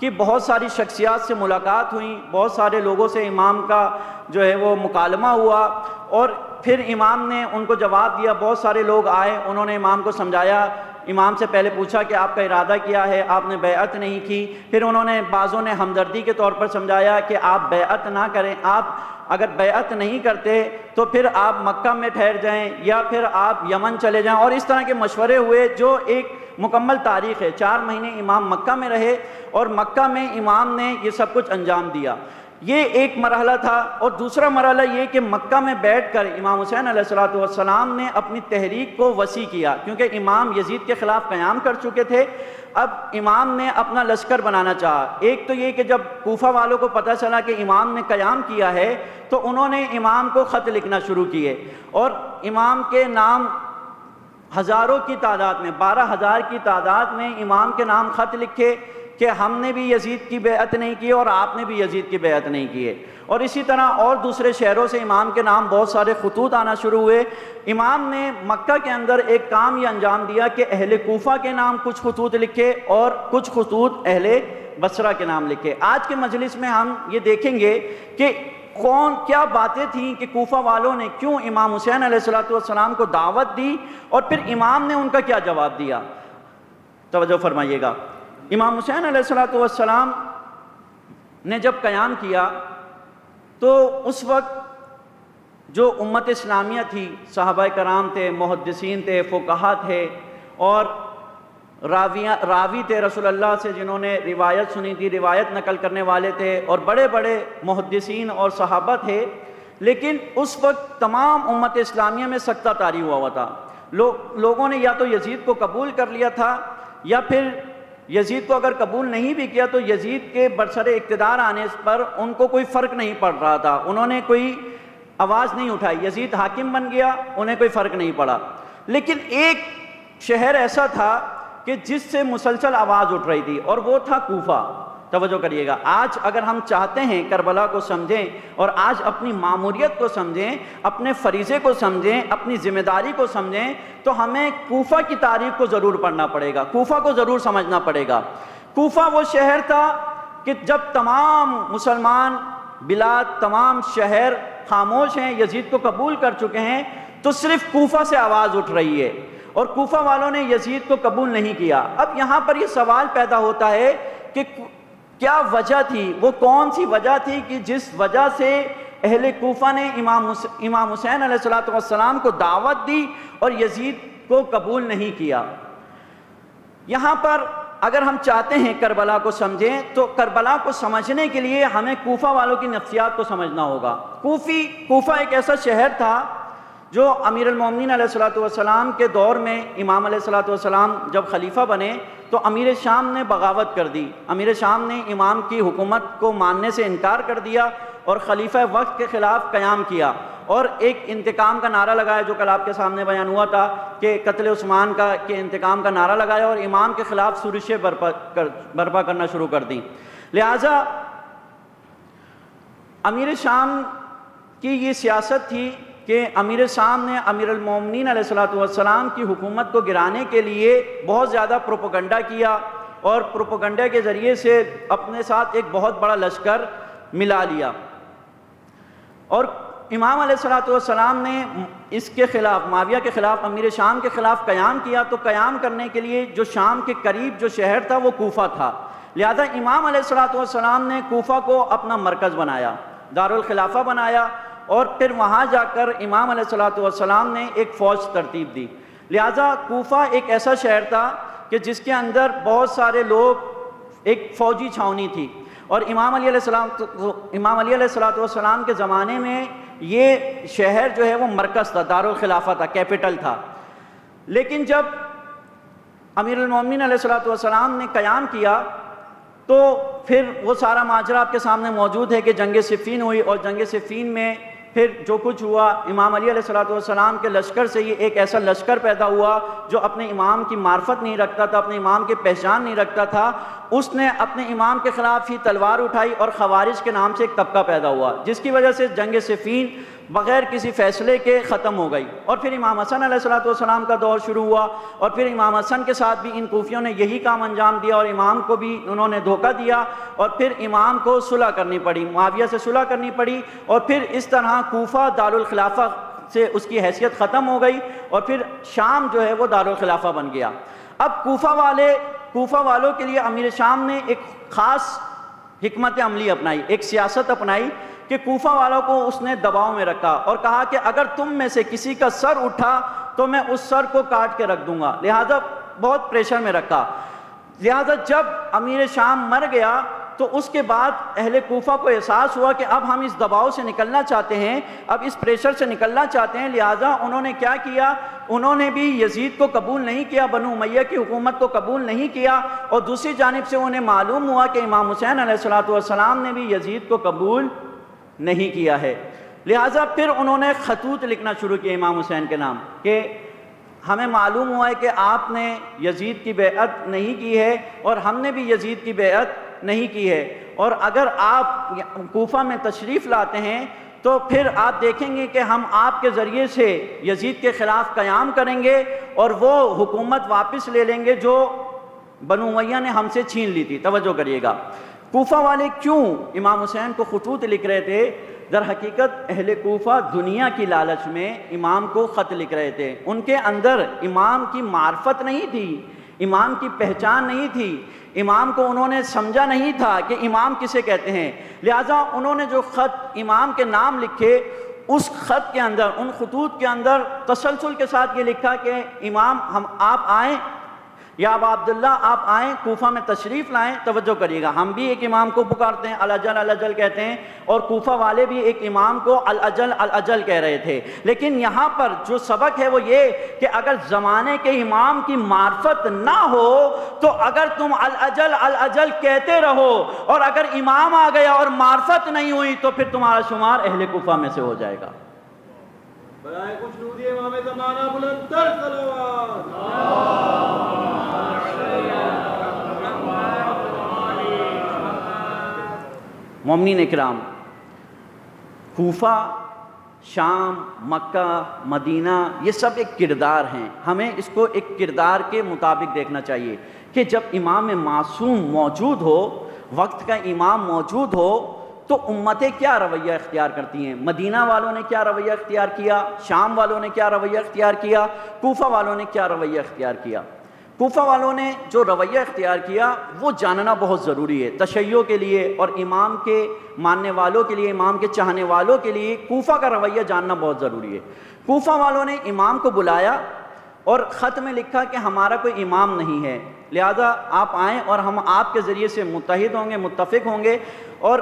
کی بہت ساری شخصیات سے ملاقات ہوئی، بہت سارے لوگوں سے امام کا جو ہے وہ مکالمہ ہوا، اور پھر امام نے ان کو جواب دیا۔ بہت سارے لوگ آئے، انہوں نے امام کو سمجھایا، امام سے پہلے پوچھا کہ آپ کا ارادہ کیا ہے، آپ نے بیعت نہیں کی، پھر انہوں نے بعضوں نے ہمدردی کے طور پر سمجھایا کہ آپ بیعت نہ کریں، آپ اگر بیعت نہیں کرتے تو پھر آپ مکہ میں ٹھہر جائیں یا پھر آپ یمن چلے جائیں، اور اس طرح کے مشورے ہوئے جو ایک مکمل تاریخ ہے۔ 4 مہینے امام مکہ میں رہے اور مکہ میں امام نے یہ سب کچھ انجام دیا، یہ ایک مرحلہ تھا۔ اور دوسرا مرحلہ یہ کہ مکہ میں بیٹھ کر امام حسین علیہ الصلوۃ والسلام نے اپنی تحریک کو وسیع کیا، کیونکہ امام یزید کے خلاف قیام کر چکے تھے، اب امام نے اپنا لشکر بنانا چاہا۔ ایک تو یہ کہ جب کوفہ والوں کو پتہ چلا کہ امام نے قیام کیا ہے تو انہوں نے امام کو خط لکھنا شروع کیے، اور امام کے نام ہزاروں کی تعداد میں، 12,000 کی تعداد میں امام کے نام خط لکھے کہ ہم نے بھی یزید کی بیعت نہیں کی اور آپ نے بھی یزید کی بیعت نہیں کی ہے، اور اسی طرح اور دوسرے شہروں سے امام کے نام بہت سارے خطوط آنا شروع ہوئے۔ امام نے مکہ کے اندر ایک کام یہ انجام دیا کہ اہل کوفہ کے نام کچھ خطوط لکھے اور کچھ خطوط اہل بصرہ کے نام لکھے۔ آج کے مجلس میں ہم یہ دیکھیں گے کہ کیا باتیں تھیں کہ کوفہ والوں نے کیوں امام حسین علیہ الصلوۃ والسلام کو دعوت دی اور پھر امام نے ان کا کیا جواب دیا۔ توجہ فرمائیے گا، امام حسین علیہ الصلوۃ والسلام نے جب قیام کیا تو اس وقت جو امت اسلامیہ تھی، صحابہ کرام تھے، محدثین تھے، فقہا تھے، اور راوی تھے رسول اللہ سے جنہوں نے روایت سنی تھی، روایت نقل کرنے والے تھے، اور بڑے بڑے محدثین اور صحابہ تھے، لیکن اس وقت تمام امت اسلامیہ میں سکتہ طاری ہوا تھا۔ لوگوں نے یا تو یزید کو قبول کر لیا تھا، یا پھر یزید کو اگر قبول نہیں بھی کیا تو یزید کے برسر اقتدار آنے پر ان کو کوئی فرق نہیں پڑ رہا تھا، انہوں نے کوئی آواز نہیں اٹھائی، یزید حاکم بن گیا، انہیں کوئی فرق نہیں پڑا۔ لیکن ایک شہر ایسا تھا کہ جس سے مسلسل آواز اٹھ رہی تھی، اور وہ تھا کوفہ۔ توجہ کریے گا، آج اگر ہم چاہتے ہیں کربلا کو سمجھیں اور آج اپنی ماموریت کو سمجھیں، اپنے فریضے کو سمجھیں، اپنی ذمہ داری کو سمجھیں، تو ہمیں کوفہ کی تاریخ کو ضرور پڑھنا پڑے گا، کوفہ کو ضرور سمجھنا پڑے گا۔ کوفہ وہ شہر تھا کہ جب تمام مسلمان بلاد، تمام شہر خاموش ہیں، یزید کو قبول کر چکے ہیں، تو صرف کوفہ سے آواز اٹھ رہی ہے اور کوفہ والوں نے یزید کو قبول نہیں کیا۔ اب یہاں پر یہ سوال پیدا ہوتا ہے کہ کیا وجہ تھی، وہ کون سی وجہ تھی کہ جس وجہ سے اہل کوفہ نے امام حسین علیہ السلام کو دعوت دی اور یزید کو قبول نہیں کیا۔ یہاں پر اگر ہم چاہتے ہیں کربلا کو سمجھیں تو کربلا کو سمجھنے کے لیے ہمیں کوفہ والوں کی نفسیات کو سمجھنا ہوگا۔ کوفہ ایک ایسا شہر تھا جو امیر المومنین علیہ السلام کے دور میں امام علیہ السلام جب خلیفہ بنے تو امیر شام نے بغاوت کر دی، امیر شام نے امام کی حکومت کو ماننے سے انکار کر دیا اور خلیفہ وقت کے خلاف قیام کیا اور ایک انتقام کا نعرہ لگایا، جو کل آپ کے سامنے بیان ہوا تھا کہ قتل عثمان کا کہ انتقام کا نعرہ لگایا اور امام کے خلاف سرشیں برپا کرنا شروع کر دیں۔ لہٰذا امیر شام کی یہ سیاست تھی کہ امیر شام نے امیر المومنین علیہ السلام کی حکومت کو گرانے کے لیے بہت زیادہ پروپیگنڈا کیا اور پروپیگنڈا کے ذریعے سے اپنے ساتھ ایک بہت بڑا لشکر ملا لیا، اور امام علیہ السلام نے اس کے خلاف، معاویہ کے خلاف، امیر شام کے خلاف قیام کیا۔ تو قیام کرنے کے لیے جو شام کے قریب جو شہر تھا وہ کوفہ تھا، لہذا امام علیہ السلام نے کوفہ کو اپنا مرکز بنایا، دارالخلافہ بنایا، اور پھر وہاں جا کر امام علیہ السلام نے ایک فوج ترتیب دی۔ لہذا کوفہ ایک ایسا شہر تھا کہ جس کے اندر بہت سارے لوگ، ایک فوجی چھاونی تھی، اور امام علی علیہ السلام کے زمانے میں یہ شہر جو ہے وہ مرکز تھا، دارالخلافہ تھا، کیپٹل تھا۔ لیکن جب امیر المومنین علیہ السلام نے قیام کیا تو پھر وہ سارا ماجرا آپ کے سامنے موجود ہے کہ جنگ صفین ہوئی، اور جنگ صفین میں پھر جو کچھ ہوا، امام علی علیہ السلام کے لشکر سے یہ ایک ایسا لشکر پیدا ہوا جو اپنے امام کی معرفت نہیں رکھتا تھا، اپنے امام کی پہچان نہیں رکھتا تھا، اس نے اپنے امام کے خلاف ہی تلوار اٹھائی اور خوارج کے نام سے ایک طبقہ پیدا ہوا، جس کی وجہ سے جنگ صفین بغیر کسی فیصلے کے ختم ہو گئی۔ اور پھر امام حسن علیہ السلام کا دور شروع ہوا، اور پھر امام حسن کے ساتھ بھی ان کوفیوں نے یہی کام انجام دیا اور امام کو بھی انہوں نے دھوکہ دیا، اور پھر امام کو صلح کرنی پڑی، معاویہ سے صلح کرنی پڑی، اور پھر اس طرح کوفہ دارالخلافہ سے اس کی حیثیت ختم ہو گئی، اور پھر شام جو ہے وہ دارالخلافہ بن گیا۔ اب کوفہ والوں کے لیے امیر شام نے ایک خاص حکمت عملی اپنائی، ایک سیاست اپنائی کہ کوفہ والوں کو اس نے دباؤ میں رکھا اور کہا کہ اگر تم میں سے کسی کا سر اٹھا تو میں اس سر کو کاٹ کے رکھ دوں گا، لہذا بہت پریشر میں رکھا۔ لہذا جب امیر شام مر گیا تو اس کے بعد اہل کوفہ کو احساس ہوا کہ اب ہم اس دباؤ سے نکلنا چاہتے ہیں، اب اس پریشر سے نکلنا چاہتے ہیں، لہذا انہوں نے کیا کیا، انہوں نے بھی یزید کو قبول نہیں کیا، بنو امیہ کی حکومت کو قبول نہیں کیا، اور دوسری جانب سے انہیں معلوم ہوا کہ امام حسین علیہ السلام نے بھی یزید کو قبول نہیں کیا ہے، لہٰذا پھر انہوں نے خطوط لکھنا شروع کیا امام حسین کے نام کہ ہمیں معلوم ہوا ہے کہ آپ نے یزید کی بیعت نہیں کی ہے اور ہم نے بھی یزید کی بیعت نہیں کی ہے، اور اگر آپ کوفہ میں تشریف لاتے ہیں تو پھر آپ دیکھیں گے کہ ہم آپ کے ذریعے سے یزید کے خلاف قیام کریں گے اور وہ حکومت واپس لے لیں گے جو بنو امیہ نے ہم سے چھین لی تھی۔ توجہ کریے گا، کوفہ والے کیوں امام حسین کو خطوط لکھ رہے تھے؟ در حقیقت اہل کوفہ دنیا کی لالچ میں امام کو خط لکھ رہے تھے، ان کے اندر امام کی معرفت نہیں تھی، امام کی پہچان نہیں تھی، امام کو انہوں نے سمجھا نہیں تھا کہ امام کسے کہتے ہیں، لہٰذا انہوں نے جو خط امام کے نام لکھے اس خط کے اندر، ان خطوط کے اندر تسلسل کے ساتھ یہ لکھا کہ امام آپ آئیں، یا ابا عبداللہ آپ آئیں، کوفہ میں تشریف لائیں۔ توجہ کریے گا، ہم بھی ایک امام کو پکارتے ہیں الاجل الاجل کہتے ہیں، اور کوفہ والے بھی ایک امام کو الاجل الاجل کہہ رہے تھے، لیکن یہاں پر جو سبق ہے وہ یہ کہ اگر زمانے کے امام کی معرفت نہ ہو تو اگر تم الاجل الاجل کہتے رہو اور اگر امام آ گیا اور معرفت نہیں ہوئی تو پھر تمہارا شمار اہل کوفہ میں سے ہو جائے گا۔ برائے کچھ نودی امام زمانہ بلند تر صلوات۔ مومنین اکرام، کوفہ، شام، مکہ، مدینہ، یہ سب ایک کردار ہیں. ہمیں اس کو ایک کردار کے مطابق دیکھنا چاہیے کہ جب امام معصوم موجود ہو، وقت کا امام موجود ہو، تو امتیں کیا رویہ اختیار کرتی ہیں. مدینہ والوں نے کیا رویہ اختیار کیا، شام والوں نے کیا رویہ اختیار کیا، کوفہ والوں نے کیا رویہ اختیار کیا. کوفہ والوں نے جو رویہ اختیار کیا وہ جاننا بہت ضروری ہے تشیع کے لیے، اور امام کے ماننے والوں کے لیے، امام کے چاہنے والوں کے لیے کوفہ کا رویہ جاننا بہت ضروری ہے. کوفہ والوں نے امام کو بلایا اور خط میں لکھا کہ ہمارا کوئی امام نہیں ہے، لہذا آپ آئیں اور ہم آپ کے ذریعے سے متحد ہوں گے، متفق ہوں گے. اور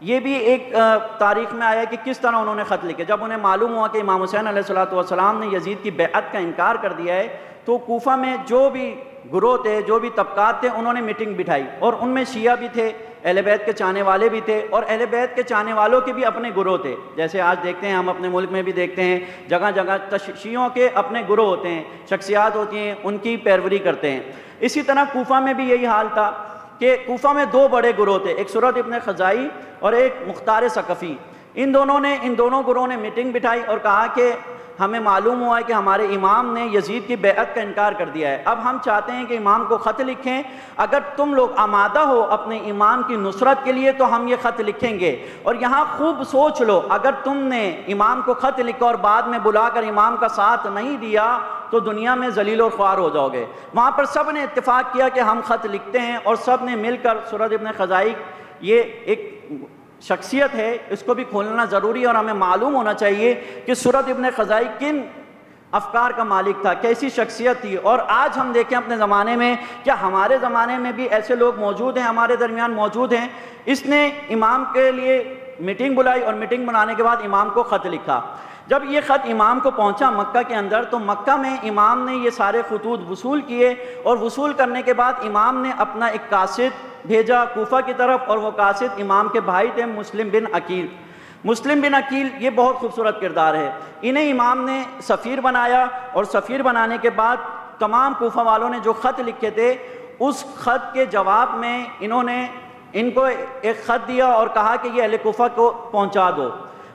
یہ بھی ایک تاریخ میں آیا کہ کس طرح انہوں نے خط لکھے. جب انہیں معلوم ہوا کہ امام حسین علیہ السلام نے یزید کی بیعت کا انکار کر دیا ہے، تو کوفہ میں جو بھی گروہ تھے، جو بھی طبقات تھے، انہوں نے میٹنگ بٹھائی، اور ان میں شیعہ بھی تھے، اہل بیت کے چاہنے والے بھی تھے، اور اہل بیت کے چاہنے والوں کے بھی اپنے گروہ تھے. جیسے آج دیکھتے ہیں، ہم اپنے ملک میں بھی دیکھتے ہیں، جگہ جگہ شیعوں کے اپنے گروہ ہوتے ہیں، شخصیات ہوتی ہیں، ان کی پیروی کرتے ہیں. اسی طرح کوفہ میں بھی یہی حال تھا کہ کوفہ میں دو بڑے گروہ تھے، ایک سرد ابن خزائی اور ایک مختار ثقفی. ان دونوں گروہوں نے میٹنگ بٹھائی اور کہا کہ ہمیں معلوم ہوا ہے کہ ہمارے امام نے یزید کی بیعت کا انکار کر دیا ہے، اب ہم چاہتے ہیں کہ امام کو خط لکھیں، اگر تم لوگ آمادہ ہو اپنے امام کی نصرت کے لیے تو ہم یہ خط لکھیں گے. اور یہاں خوب سوچ لو، اگر تم نے امام کو خط لکھا اور بعد میں بلا کر امام کا ساتھ نہیں دیا تو دنیا میں ذلیل اور خوار ہو جاؤ گے. وہاں پر سب نے اتفاق کیا کہ ہم خط لکھتے ہیں، اور سب نے مل کر سرد ابن خزائی، یہ ایک شخصیت ہے، اس کو بھی کھولنا ضروری ہے، اور ہمیں معلوم ہونا چاہیے کہ سرد ابن خزائی کن افکار کا مالک تھا، کیسی شخصیت تھی. اور آج ہم دیکھیں اپنے زمانے میں، کیا ہمارے زمانے میں بھی ایسے لوگ موجود ہیں، ہمارے درمیان موجود ہیں. اس نے امام کے لیے میٹنگ بلائی، اور میٹنگ بنانے کے بعد امام کو خط لکھا. جب یہ خط امام کو پہنچا مکہ کے اندر، تو مکہ میں امام نے یہ سارے خطوط وصول کیے، اور وصول کرنے کے بعد امام نے اپنا ایک قاصد بھیجا کوفہ کی طرف، اور وہ قاصد امام کے بھائی تھے مسلم بن عقیل. مسلم بن عقیل یہ بہت خوبصورت کردار ہے. انہیں امام نے سفیر بنایا، اور سفیر بنانے کے بعد تمام کوفہ والوں نے جو خط لکھے تھے، اس خط کے جواب میں انہوں نے ان کو ایک خط دیا اور کہا کہ یہ اہل کوفہ کو پہنچا دو.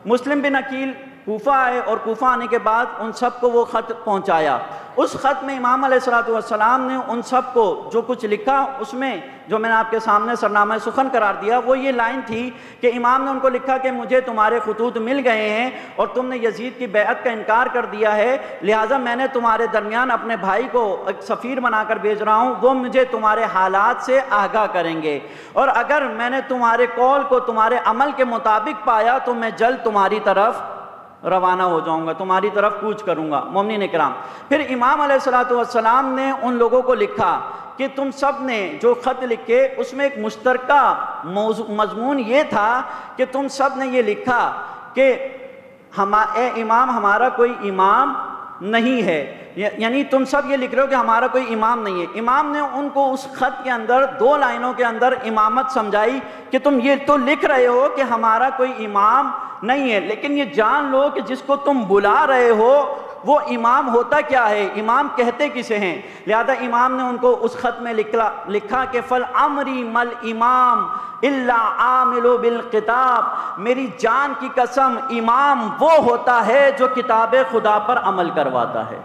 مسلم بن عقیل کوفہ آئے، اور کوفہ آنے کے بعد ان سب کو وہ خط پہنچایا. اس خط میں امام علیہ السلام نے ان سب کو جو کچھ لکھا، اس میں جو میں نے آپ کے سامنے سرنامہ سخن قرار دیا، وہ یہ لائن تھی کہ امام نے ان کو لکھا کہ مجھے تمہارے خطوط مل گئے ہیں، اور تم نے یزید کی بیعت کا انکار کر دیا ہے، لہٰذا میں نے تمہارے درمیان اپنے بھائی کو ایک سفیر بنا کر بھیج رہا ہوں، وہ مجھے تمہارے حالات سے آگاہ کریں گے، اور اگر میں نے تمہارے قول کو تمہارے عمل کے مطابق پایا تو میں جلد تمہاری طرف روانہ ہو جاؤں گا، تمہاری طرف کوچ کروں گا. مومنین اکرام، پھر امام علیہ السلام نے ان لوگوں کو لکھا کہ تم سب نے جو خط لکھے، اس میں ایک مشترکہ مضمون یہ تھا کہ تم سب نے یہ لکھا کہ اے امام، ہمارا کوئی امام نہیں ہے. یعنی تم سب یہ لکھ رہے ہو کہ ہمارا کوئی امام نہیں ہے. امام نے ان کو اس خط کے اندر 2 لائنوں کے اندر امامت سمجھائی کہ تم یہ تو لکھ رہے ہو کہ ہمارا کوئی امام نہیں ہے، لیکن یہ جان لو کہ جس کو تم بلا رہے ہو وہ امام ہوتا کیا ہے، امام کہتے کسے ہیں. لہذا امام نے ان کو اس خط میں لکھا کہ فَالْأَمْرِ مَلْ امام إِلَّا عَامِلُ بِالْكِتَابِ، میری جان کی قسم امام وہ ہوتا ہے جو کتاب خدا پر عمل کرواتا ہے.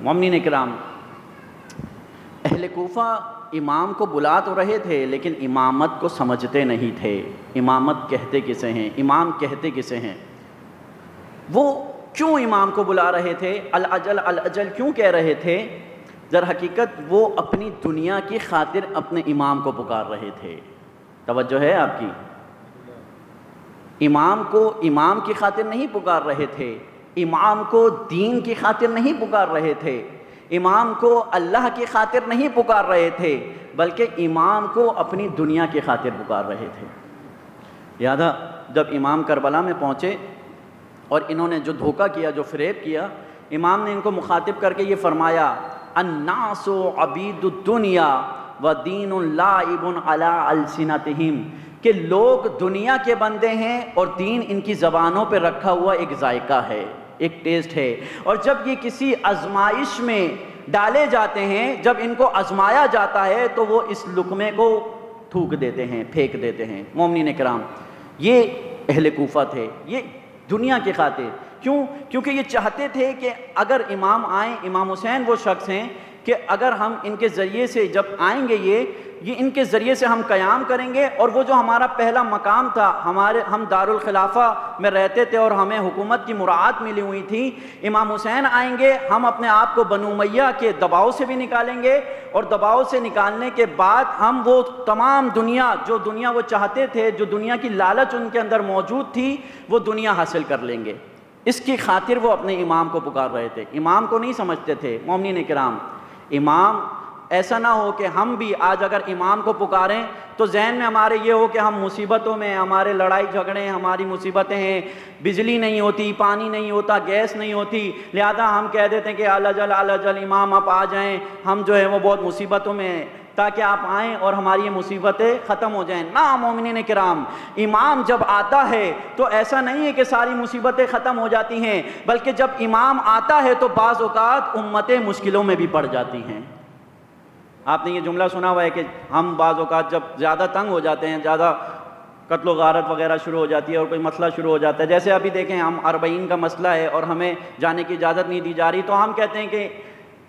مومنین اکرام، اہل کوفہ امام کو بلا تو رہے تھے لیکن امامت کو سمجھتے نہیں تھے. امامت کہتے کسے ہیں، امام کہتے کسے ہیں. وہ کیوں امام کو بلا رہے تھے، الاجل الاجل کیوں کہہ رہے تھے؟ در حقیقت وہ اپنی دنیا کی خاطر اپنے امام کو پکار رہے تھے. توجہ ہے آپ کی؟ امام کو امام کی خاطر نہیں پکار رہے تھے، امام کو دین کی خاطر نہیں پکار رہے تھے، امام کو اللہ کی خاطر نہیں پکار رہے تھے، بلکہ امام کو اپنی دنیا کی خاطر پکار رہے تھے. لہذا جب امام کربلا میں پہنچے اور انہوں نے جو دھوکہ کیا، جو فریب کیا، امام نے ان کو مخاطب کر کے یہ فرمایا الناس عبید الدنیا ودین لائب علی السنتہم، کہ لوگ دنیا کے بندے ہیں اور دین ان کی زبانوں پہ رکھا ہوا ایک ذائقہ ہے، ایک ٹیسٹ ہے، اور جب یہ کسی آزمائش میں ڈالے جاتے ہیں، جب ان کو آزمایا جاتا ہے تو وہ اس لقمے کو تھوک دیتے ہیں، پھینک دیتے ہیں۔ مومنین کرام، یہ اہل کوفہ تھے، یہ دنیا کی خاطر، کیونکہ یہ چاہتے تھے کہ اگر امام آئیں، امام حسین وہ شخص ہیں کہ اگر ہم ان کے ذریعے سے جب آئیں گے یہ ان کے ذریعے سے ہم قیام کریں گے، اور وہ جو ہمارا پہلا مقام تھا، ہم دارالخلافہ میں رہتے تھے اور ہمیں حکومت کی مراعات ملی ہوئی تھی، امام حسین آئیں گے، ہم اپنے آپ کو بنو امیہ کے دباؤ سے بھی نکالیں گے، اور دباؤ سے نکالنے کے بعد ہم وہ تمام دنیا وہ چاہتے تھے، جو دنیا کی لالچ ان کے اندر موجود تھی، وہ دنیا حاصل کر لیں گے۔ اس کی خاطر وہ اپنے امام کو پکار رہے تھے، امام کو نہیں سمجھتے تھے۔ مومنین کرام، امام ایسا نہ ہو کہ ہم بھی آج اگر امام کو پکاریں تو ذہن میں ہمارے یہ ہو کہ ہم مصیبتوں میں، ہمارے لڑائی جھگڑے، ہماری مصیبتیں ہیں، بجلی نہیں ہوتی، پانی نہیں ہوتا، گیس نہیں ہوتی، لہذا ہم کہہ دیتے ہیں کہ علاجل امام آپ آ جائیں، ہم جو ہے وہ بہت مصیبتوں میں ہیں، تاکہ آپ آئیں اور ہماری یہ مصیبتیں ختم ہو جائیں۔ نہ مومنین کرام، امام جب آتا ہے تو ایسا نہیں ہے کہ ساری مصیبتیں ختم ہو جاتی ہیں، بلکہ جب امام آتا ہے تو بعض اوقات امتیں مشکلوں میں بھی پڑ جاتی ہیں۔ آپ نے یہ جملہ سنا ہوا ہے کہ ہم بعض اوقات جب زیادہ تنگ ہو جاتے ہیں، زیادہ قتل و غارت وغیرہ شروع ہو جاتی ہے اور کوئی مسئلہ شروع ہو جاتا ہے، جیسے ابھی دیکھیں ہم 40 کا مسئلہ ہے اور ہمیں جانے کی اجازت نہیں دی جا رہی، تو ہم کہتے ہیں کہ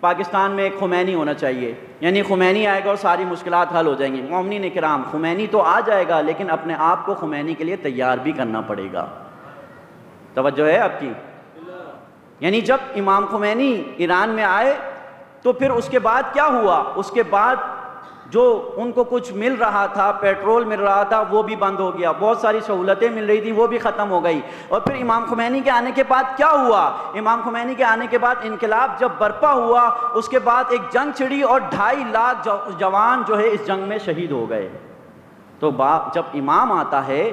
پاکستان میں ایک خمینی ہونا چاہیے، یعنی خمینی آئے گا اور ساری مشکلات حل ہو جائیں گی۔ مومنین کرام، خمینی تو آ جائے گا، لیکن اپنے آپ کو خمینی کے لیے تیار بھی کرنا پڑے گا۔ توجہ ہے آپ کی؟ یعنی جب امام خمینی ایران میں آئے تو پھر اس کے بعد کیا ہوا؟ اس کے بعد جو ان کو کچھ مل رہا تھا، پیٹرول مل رہا تھا، وہ بھی بند ہو گیا، بہت ساری سہولتیں مل رہی تھی وہ بھی ختم ہو گئی۔ اور پھر امام خمینی کے آنے کے بعد کیا ہوا؟ امام خمینی کے آنے کے بعد انقلاب جب برپا ہوا، اس کے بعد ایک جنگ چھڑی اور 2.5 لاکھ جوان جو ہے اس جنگ میں شہید ہو گئے۔ تو جب امام آتا ہے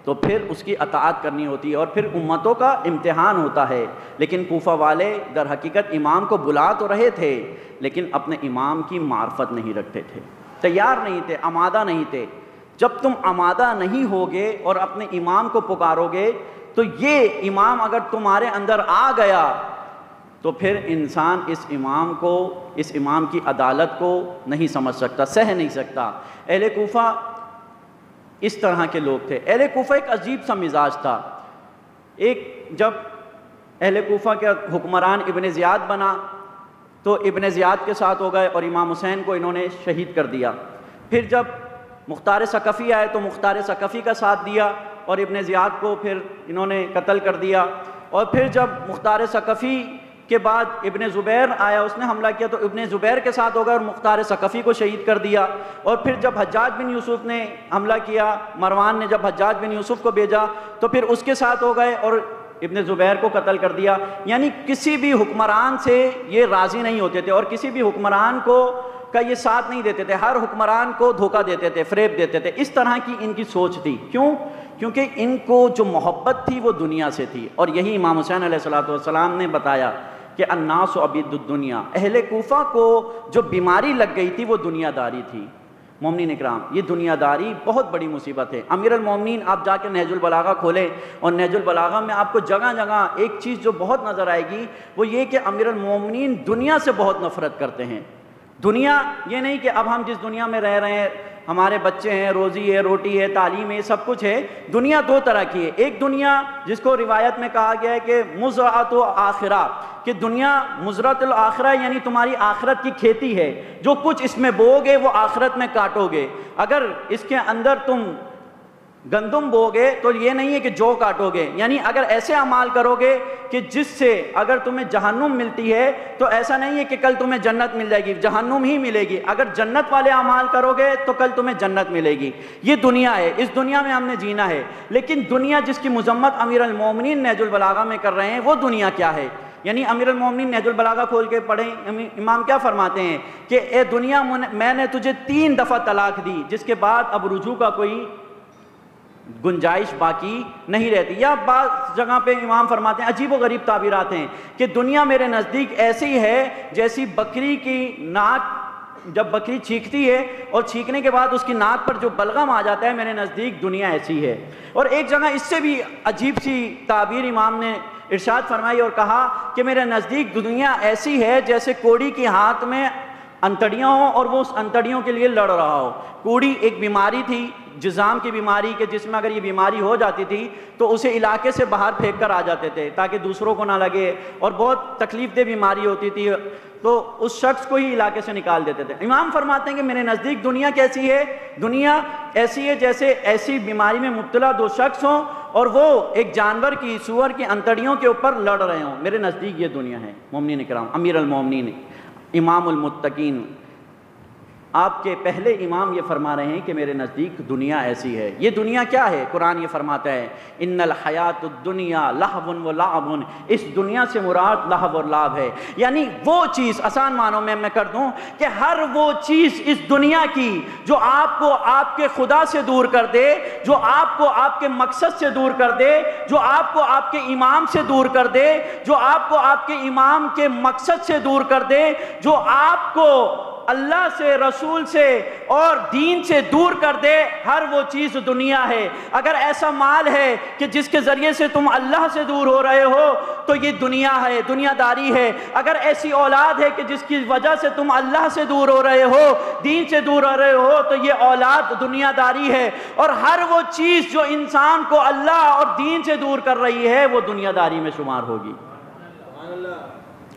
تو پھر اس کی اطاعت کرنی ہوتی ہے اور پھر امتوں کا امتحان ہوتا ہے۔ لیکن کوفہ والے در حقیقت امام کو بلا تو رہے تھے، لیکن اپنے امام کی معرفت نہیں رکھتے تھے، تیار نہیں تھے، آمادہ نہیں تھے۔ جب تم آمادہ نہیں ہوگے اور اپنے امام کو پکارو گے تو یہ امام اگر تمہارے اندر آ گیا تو پھر انسان اس امام کی عدالت کو نہیں سمجھ سکتا، سہ نہیں سکتا۔ اہل کوفہ اس طرح کے لوگ تھے۔ اہل کوفہ ایک عجیب سا مزاج تھا۔ جب اہل کوفہ کا حکمران ابن زیاد بنا تو ابن زیاد کے ساتھ ہو گئے اور امام حسین کو انہوں نے شہید کر دیا۔ پھر جب مختار ثقفی آئے تو مختار ثقفی کا ساتھ دیا اور ابن زیاد کو پھر انہوں نے قتل کر دیا۔ اور پھر جب مختار ثقفی کے بعد ابن زبیر آیا، اس نے حملہ کیا تو ابن زبیر کے ساتھ ہو گئے اور مختار ثقفی کو شہید کر دیا۔ اور پھر جب حجاج بن یوسف نے حملہ کیا، مروان نے جب حجاج بن یوسف کو بھیجا تو پھر اس کے ساتھ ہو گئے اور ابن زبیر کو قتل کر دیا۔ یعنی کسی بھی حکمران سے یہ راضی نہیں ہوتے تھے اور کسی بھی حکمران کا یہ ساتھ نہیں دیتے تھے، ہر حکمران کو دھوکہ دیتے تھے، فریب دیتے تھے۔ اس طرح کی ان کی سوچ تھی۔ کیونکہ ان کو جو محبت تھی وہ دنیا سے تھی، اور یہی امام حسین علیہ السلام نے بتایا کہ الناس عبید الدنیا۔ اہل کوفہ کو جو بیماری لگ گئی تھی وہ دنیا داری تھی۔ مومنین اکرام، یہ دنیا داری بہت بڑی مصیبت ہے۔ امیر المومنین آپ جا کے نہج البلاغہ کھولیں اور نہج البلاغہ میں آپ کو جگہ جگہ ایک چیز جو بہت نظر آئے گی وہ یہ کہ امیر المومنین دنیا سے بہت نفرت کرتے ہیں۔ دنیا یہ نہیں کہ اب ہم جس دنیا میں رہ رہے ہیں، ہمارے بچے ہیں، روزی ہے، روٹی ہے، تعلیم ہے، سب کچھ ہے۔ دنیا دو طرح کی ہے۔ ایک دنیا جس کو روایت میں کہا گیا ہے کہ مزرعۃ آخرہ، کہ دنیا مزرعۃ الآخرہ یعنی تمہاری آخرت کی کھیتی ہے، جو کچھ اس میں بو گے وہ آخرت میں کاٹو گے۔ اگر اس کے اندر تم گندم بو گے تو یہ نہیں ہے کہ جو کاٹو گے، یعنی اگر ایسے اعمال کرو گے کہ جس سے اگر تمہیں جہنم ملتی ہے تو ایسا نہیں ہے کہ کل تمہیں جنت مل جائے گی، جہنم ہی ملے گی۔ اگر جنت والے اعمال کرو گے تو کل تمہیں جنت ملے گی۔ یہ دنیا ہے، اس دنیا میں ہم نے جینا ہے۔ لیکن دنیا جس کی مذمت امیر المومنین نہج البلاغہ میں کر رہے ہیں وہ دنیا کیا ہے؟ یعنی امیر المومنین نہج البلاغہ کھول کے پڑھیں، امام کیا فرماتے ہیں کہ اے دنیا، میں نے تجھے 3 دفعہ طلاق دی، جس کے بعد اب رجوع کا کوئی گنجائش باقی نہیں رہتی. یا بعض جگہ پہ امام فرماتے ہیں عجیب و غریب تعبیرات ہیں کہ دنیا میرے نزدیک ایسی ہے جیسی بکری کی ناک، جب بکری چیختی ہے اور چیخنے کے بعد اس کی ناک پر جو بلغم آ جاتا ہے، میرے نزدیک دنیا ایسی ہے. اور ایک جگہ اس سے بھی عجیب سی تعبیر امام نے ارشاد فرمائی اور کہا کہ میرے نزدیک دنیا ایسی ہے جیسے کوڑی کے ہاتھ میں انتڑیاں ہوں اور وہ اس انتڑیوں کے لیے لڑ رہا ہو. کوڑی ایک بیماری تھی، جذام کی بیماری، کہ جس میں اگر یہ بیماری ہو جاتی تھی تو اسے علاقے سے باہر پھینک کر آ جاتے تھے تاکہ دوسروں کو نہ لگے، اور بہت تکلیف دہ بیماری ہوتی تھی تو اس شخص کو ہی علاقے سے نکال دیتے تھے. امام فرماتے ہیں کہ میرے نزدیک دنیا کیسی ہے؟ دنیا ایسی ہے جیسے ایسی بیماری میں مبتلا دو شخص ہوں اور وہ ایک جانور کی، سور کی انتڑیوں کے اوپر لڑ رہے ہوں. میرے نزدیک یہ دنیا ہے. مومنین کرام، امیر المومنین، امام المتقین، آپ کے پہلے امام یہ فرما رہے ہیں کہ میرے نزدیک دنیا ایسی ہے. یہ دنیا کیا ہے؟ قرآن یہ فرماتا ہے ان الحیات الدنیا لہو و لعب، اس دنیا سے مراد لہو اور لعب ہے. یعنی وہ چیز، آسان معنوں میں کر دوں کہ ہر وہ چیز اس دنیا کی جو آپ کو آپ کے خدا سے دور کر دے، جو آپ کو آپ کے مقصد سے دور کر دے، جو آپ کو آپ کے امام سے دور کر دے، جو آپ کو آپ کے امام کے مقصد سے دور کر دے، جو آپ کو اللہ سے، رسول سے اور دین سے دور کر دے، ہر وہ چیز دنیا ہے. اگر ایسا مال ہے کہ جس کے ذریعے سے تم اللہ سے دور ہو رہے ہو تو یہ دنیا ہے، دنیا داری ہے. اگر ایسی اولاد ہے کہ جس کی وجہ سے تم اللہ سے دور ہو رہے ہو، دین سے دور ہو رہے ہو، تو یہ اولاد دنیا داری ہے. اور ہر وہ چیز جو انسان کو اللہ اور دین سے دور کر رہی ہے وہ دنیا داری میں شمار ہوگی.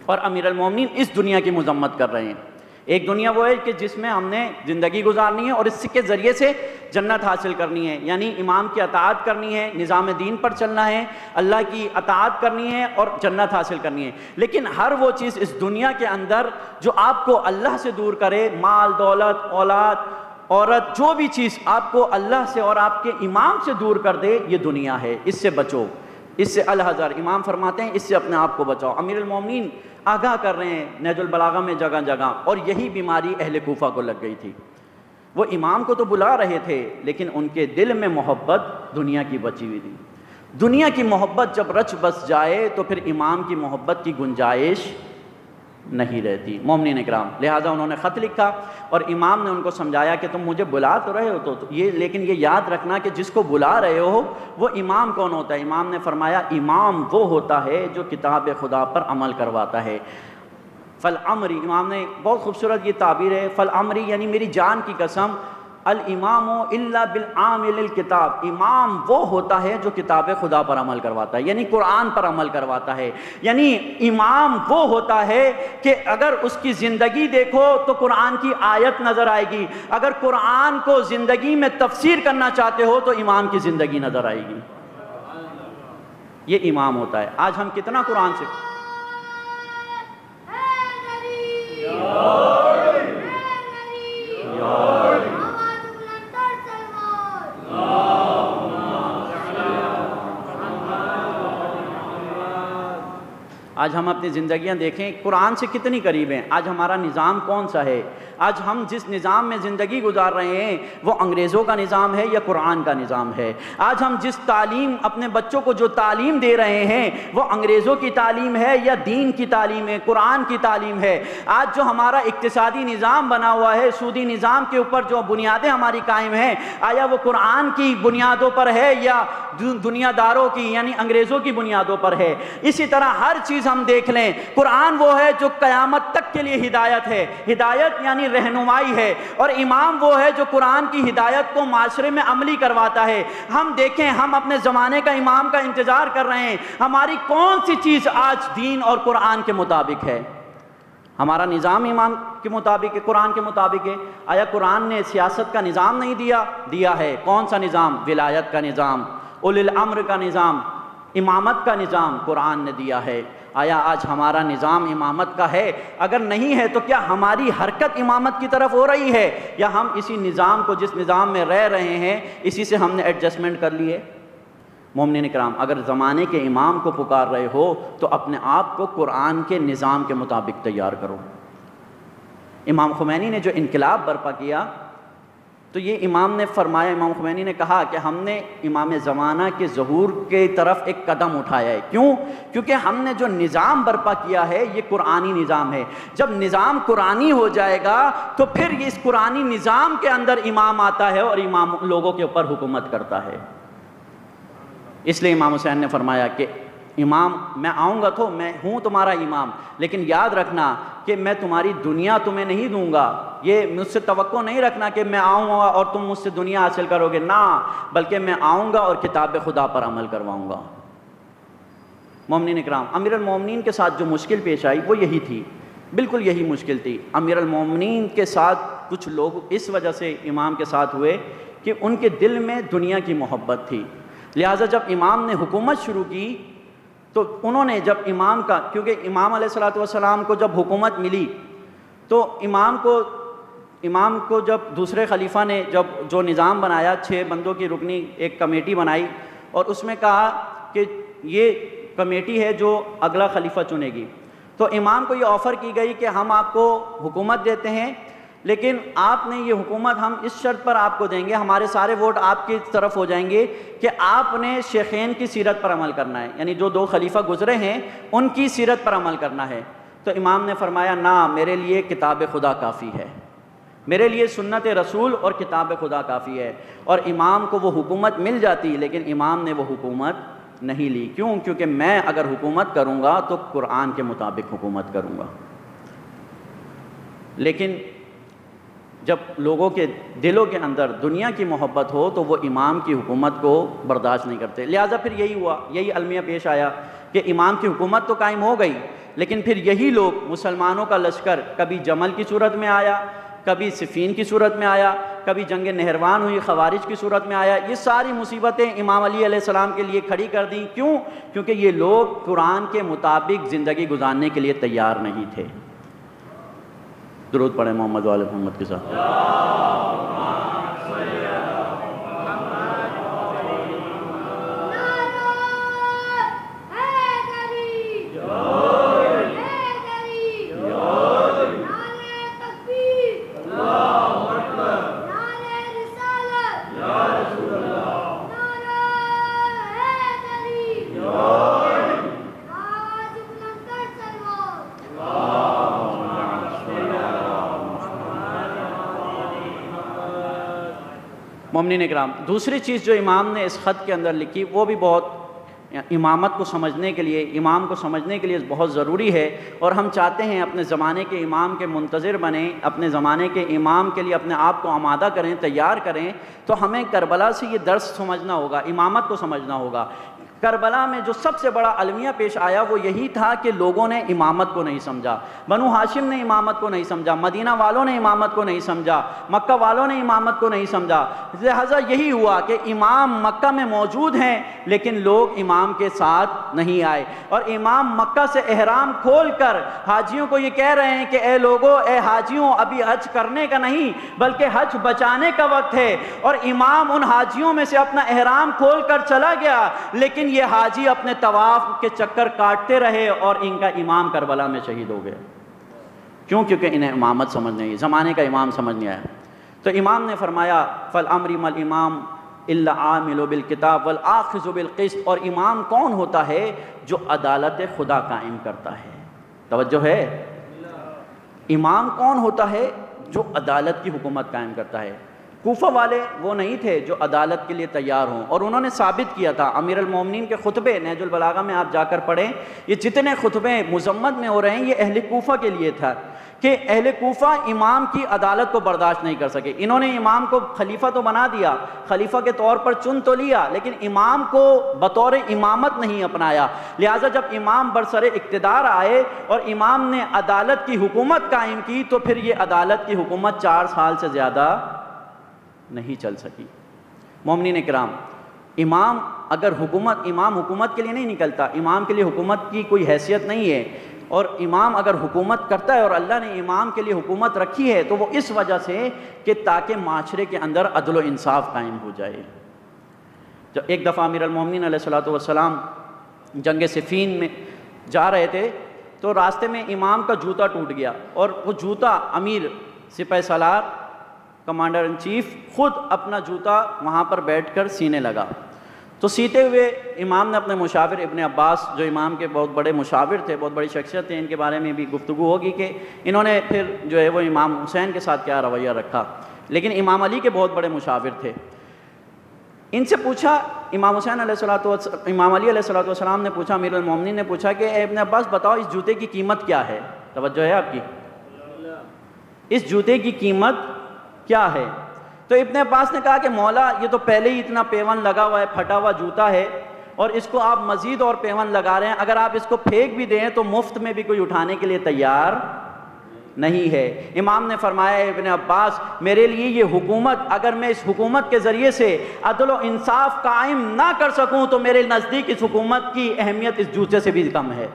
اور امیر المومنین اس دنیا کی مذمت کر رہے ہیں. ایک دنیا وہ ہے کہ جس میں ہم نے زندگی گزارنی ہے اور اس کے ذریعے سے جنت حاصل کرنی ہے، یعنی امام کی اطاعت کرنی ہے، نظام دین پر چلنا ہے، اللہ کی اطاعت کرنی ہے اور جنت حاصل کرنی ہے. لیکن ہر وہ چیز اس دنیا کے اندر جو آپ کو اللہ سے دور کرے، مال، دولت، اولاد، عورت، جو بھی چیز آپ کو اللہ سے اور آپ کے امام سے دور کر دے، یہ دنیا ہے. اس سے بچو، اس سے الحذر. امام فرماتے ہیں اس سے اپنے آپ کو بچاؤ. امیر المومنین آگاہ کر رہے ہیں نہج البلاغہ میں جگہ جگہ. اور یہی بیماری اہل کوفہ کو لگ گئی تھی. وہ امام کو تو بلا رہے تھے لیکن ان کے دل میں محبت دنیا کی بچی ہوئی تھی. دنیا کی محبت جب رچ بس جائے تو پھر امام کی محبت کی گنجائش نہیں رہتی. مومنین اکرام، لہٰذا انہوں نے خط لکھا اور امام نے ان کو سمجھایا کہ تم مجھے بلا تو رہے ہو تو یہ، لیکن یہ یاد رکھنا کہ جس کو بلا رہے ہو وہ امام کون ہوتا ہے. امام نے فرمایا امام وہ ہوتا ہے جو کتاب خدا پر عمل کرواتا ہے. فالامری، امام نے بہت خوبصورت یہ تعبیر ہے، فالامری یعنی میری جان کی قسم، الامام الا بالعامل الکتاب، امام وہ ہوتا ہے جو کتاب خدا پر عمل کرواتا ہے، یعنی قرآن پر عمل کرواتا ہے. یعنی امام وہ ہوتا ہے کہ اگر اس کی زندگی دیکھو تو قرآن کی آیت نظر آئے گی، اگر قرآن کو زندگی میں تفسیر کرنا چاہتے ہو تو امام کی زندگی نظر آئے گی. یہ امام ہوتا ہے. آج ہم کتنا قرآن سے آج ہم اپنی زندگیاں دیکھیں قرآن سے کتنی قریب ہیں. آج ہمارا نظام کون سا ہے؟ آج ہم جس نظام میں زندگی گزار رہے ہیں وہ انگریزوں کا نظام ہے یا قرآن کا نظام ہے؟ آج ہم جس تعلیم اپنے بچوں کو جو تعلیم دے رہے ہیں وہ انگریزوں کی تعلیم ہے یا دین کی تعلیم ہے، قرآن کی تعلیم ہے؟ آج جو ہمارا اقتصادی نظام بنا ہوا ہے، سودی نظام کے اوپر جو بنیادیں ہماری قائم ہیں، آیا وہ قرآن کی بنیادوں پر ہے یا دنیا داروں کی یعنی انگریزوں کی بنیادوں پر ہے؟ اسی طرح ہر چیز ہم دیکھ لیں، قرآن وہ ہے جو قیامت تک کے لیے ہدایت ہے، ہدایت یعنی رہنمائی ہے، اور امام وہ ہے جو قرآن کی ہدایت کو معاشرے میں عملی کرواتا ہے. ہم دیکھیں، ہم اپنے زمانے کا امام کا انتظار کر رہے ہیں. ہماری کون سی چیز آج دین اور قرآن کے مطابق ہے؟ ہمارا نظام امام کے مطابق ہے، قرآن کے مطابق ہے. آیا قرآن نے سیاست کا نظام نہیں دیا ہے؟ کون سا نظام؟ ولایت کا نظام، اولی الامر کا نظام، امامت کا نظام قرآن نے دیا ہے. آیا آج ہمارا نظام امامت کا ہے؟ اگر نہیں ہے تو کیا ہماری حرکت امامت کی طرف ہو رہی ہے، یا ہم اسی نظام کو جس نظام میں رہ رہے ہیں اسی سے ہم نے ایڈجسٹمنٹ کر لی ہے؟ مومنین کرام، اگر زمانے کے امام کو پکار رہے ہو تو اپنے آپ کو قرآن کے نظام کے مطابق تیار کرو. امام خمینی نے جو انقلاب برپا کیا تو یہ امام نے فرمایا، امام خمینی نے کہا کہ ہم نے امام زمانہ کے ظہور کی طرف ایک قدم اٹھایا ہے. کیوں؟ کیونکہ ہم نے جو نظام برپا کیا ہے یہ قرآنی نظام ہے. جب نظام قرآنی ہو جائے گا تو پھر اس قرآنی نظام کے اندر امام آتا ہے اور امام لوگوں کے اوپر حکومت کرتا ہے. اس لیے امام حسین نے فرمایا کہ امام میں آؤں گا تو میں ہوں تمہارا امام، لیکن یاد رکھنا کہ میں تمہاری دنیا تمہیں نہیں دوں گا. یہ مجھ سے توقع نہیں رکھنا کہ میں آؤں گا اور تم مجھ سے دنیا حاصل کرو گے، نہ، بلکہ میں آؤں گا اور کتاب خدا پر عمل کرواؤں گا. مومنین اکرام، امیر المومنین کے ساتھ جو مشکل پیش آئی وہ یہی تھی، بالکل یہی مشکل تھی. امیر المومنین کے ساتھ کچھ لوگ اس وجہ سے امام کے ساتھ ہوئے کہ ان کے دل میں دنیا کی محبت تھی. لہٰذا جب امام نے حکومت شروع کی تو انہوں نے جب امام کا، کیونکہ امام علیہ السلام کو جب حکومت ملی تو امام کو جب دوسرے خلیفہ نے جب جو نظام بنایا، 6 بندوں کی رکنی ایک کمیٹی بنائی اور اس میں کہا کہ یہ کمیٹی ہے جو اگلا خلیفہ چنے گی. تو امام کو یہ آفر کی گئی کہ ہم آپ کو حکومت دیتے ہیں، لیکن آپ نے یہ حکومت ہم اس شرط پر آپ کو دیں گے، ہمارے سارے ووٹ آپ کی طرف ہو جائیں گے کہ آپ نے شیخین کی سیرت پر عمل کرنا ہے، یعنی جو 2 خلیفہ گزرے ہیں ان کی سیرت پر عمل کرنا ہے. تو امام نے فرمایا نہ، میرے لیے کتاب خدا کافی ہے، میرے لیے سنت رسول اور کتاب خدا کافی ہے. اور امام کو وہ حکومت مل جاتی، لیکن امام نے وہ حکومت نہیں لی. کیوں؟ کیونکہ میں اگر حکومت کروں گا تو قرآن کے مطابق حکومت کروں گا. لیکن جب لوگوں کے دلوں کے اندر دنیا کی محبت ہو تو وہ امام کی حکومت کو برداشت نہیں کرتے. لہٰذا پھر یہی ہوا، یہی المیہ پیش آیا کہ امام کی حکومت تو قائم ہو گئی، لیکن پھر یہی لوگ، مسلمانوں کا لشکر کبھی جمل کی صورت میں آیا، کبھی صفین کی صورت میں آیا، کبھی جنگ نہروان ہوئی خوارج کی صورت میں آیا. یہ ساری مصیبتیں امام علی علیہ السلام کے لیے کھڑی کر دیں. کیوں؟ کیونکہ یہ لوگ قرآن کے مطابق زندگی گزارنے کے لیے تیار نہیں تھے. درود پڑھیں محمد وآل محمد کے ساتھ. مومنین اکرام، دوسری چیز جو امام نے اس خط کے اندر لکھی وہ بھی بہت امامت کو سمجھنے کے لیے، امام کو سمجھنے کے لیے بہت ضروری ہے. اور ہم چاہتے ہیں اپنے زمانے کے امام کے منتظر بنیں، اپنے زمانے کے امام کے لیے اپنے آپ کو آمادہ کریں، تیار کریں. تو ہمیں کربلا سے یہ درس سمجھنا ہوگا، امامت کو سمجھنا ہوگا. کربلا میں جو سب سے بڑا المیہ پیش آیا وہ یہی تھا کہ لوگوں نے امامت کو نہیں سمجھا. بنو ہاشم نے امامت کو نہیں سمجھا، مدینہ والوں نے امامت کو نہیں سمجھا، مکہ والوں نے امامت کو نہیں سمجھا. لہٰذا یہی ہوا کہ امام مکہ میں موجود ہیں لیکن لوگ امام کے ساتھ نہیں آئے. اور امام مکہ سے احرام کھول کر حاجیوں کو یہ کہہ رہے ہیں کہ اے لوگو، اے حاجیوں، ابھی حج کرنے کا نہیں بلکہ حج بچانے کا وقت ہے. اور امام ان حاجیوں میں سے اپنا احرام کھول کر چلا گیا، لیکن یہ حاجی اپنے طواف کے چکر کاٹتے رہے اور ان کا امام کربلا میں شہید ہو گئے. کیوں؟ کیونکہ انہیں امامت سمجھ نہیں، زمانے کا امام سمجھ نہیں آیا. تو امام نے فرمایا فالامر مل امام الا عامل بالکتاب والآخذ بالقسط. اور امام کون ہوتا ہے؟ جو عدالت خدا قائم کرتا ہے. توجہ ہے، امام کون ہوتا ہے؟ جو عدالت کی حکومت قائم کرتا ہے. کوفہ والے وہ نہیں تھے جو عدالت کے لیے تیار ہوں، اور انہوں نے ثابت کیا تھا. امیر المومنین کے خطبے نہج البلاغہ میں آپ جا کر پڑھیں، یہ جتنے خطبے مذمت میں ہو رہے ہیں یہ اہل کوفہ کے لیے تھا کہ اہل کوفہ امام کی عدالت کو برداشت نہیں کر سکے. انہوں نے امام کو خلیفہ تو بنا دیا، خلیفہ کے طور پر چن تو لیا، لیکن امام کو بطور امامت نہیں اپنایا. لہٰذا جب امام برسر اقتدار آئے اور امام نے عدالت کی حکومت قائم کی تو پھر یہ عدالت کی حکومت 4 سال سے زیادہ نہیں چل سکی. مومنین اکرام، امام حکومت کے لیے نہیں نکلتا، امام کے لیے حکومت کی کوئی حیثیت نہیں ہے. اور امام اگر حکومت کرتا ہے اور اللہ نے امام کے لیے حکومت رکھی ہے تو وہ اس وجہ سے کہ تاکہ معاشرے کے اندر عدل و انصاف قائم ہو جائے. جب ایک دفعہ امیر المومنین علیہ السلام جنگ صفین میں جا رہے تھے تو راستے میں امام کا جوتا ٹوٹ گیا، اور وہ جوتا امیر سپہ سالار کمانڈر ان چیف خود اپنا جوتا وہاں پر بیٹھ کر سینے لگا. تو سیتے ہوئے امام نے اپنے مشاور ابن عباس جو امام کے بہت بڑے مشاور تھے, بہت بڑی شخصیت تھے, ان کے بارے میں بھی گفتگو ہوگی کہ انہوں نے پھر جو ہے وہ امام حسین کے ساتھ کیا رویہ رکھا, لیکن امام علی کے بہت بڑے مشاور تھے. ان سے پوچھا امام علی علیہ السلام نے پوچھا, امیر المومنین نے پوچھا کہ اے ابن عباس بتاؤ اس جوتے کی قیمت کیا ہے؟ توجہ ہے آپ کی, اس جوتے کی قیمت کیا ہے؟ تو ابن عباس نے کہا کہ مولا یہ تو پہلے ہی اتنا پیون لگا ہوا ہے, پھٹا ہوا جوتا ہے, اور اس کو آپ مزید اور پیون لگا رہے ہیں, اگر آپ اس کو پھینک بھی دیں تو مفت میں بھی کوئی اٹھانے کے لیے تیار نہیں ہے. امام نے فرمایا ابن عباس میرے لیے یہ حکومت, اگر میں اس حکومت کے ذریعے سے عدل و انصاف قائم نہ کر سکوں تو میرے نزدیک اس حکومت کی اہمیت اس جوتے سے بھی کم ہے.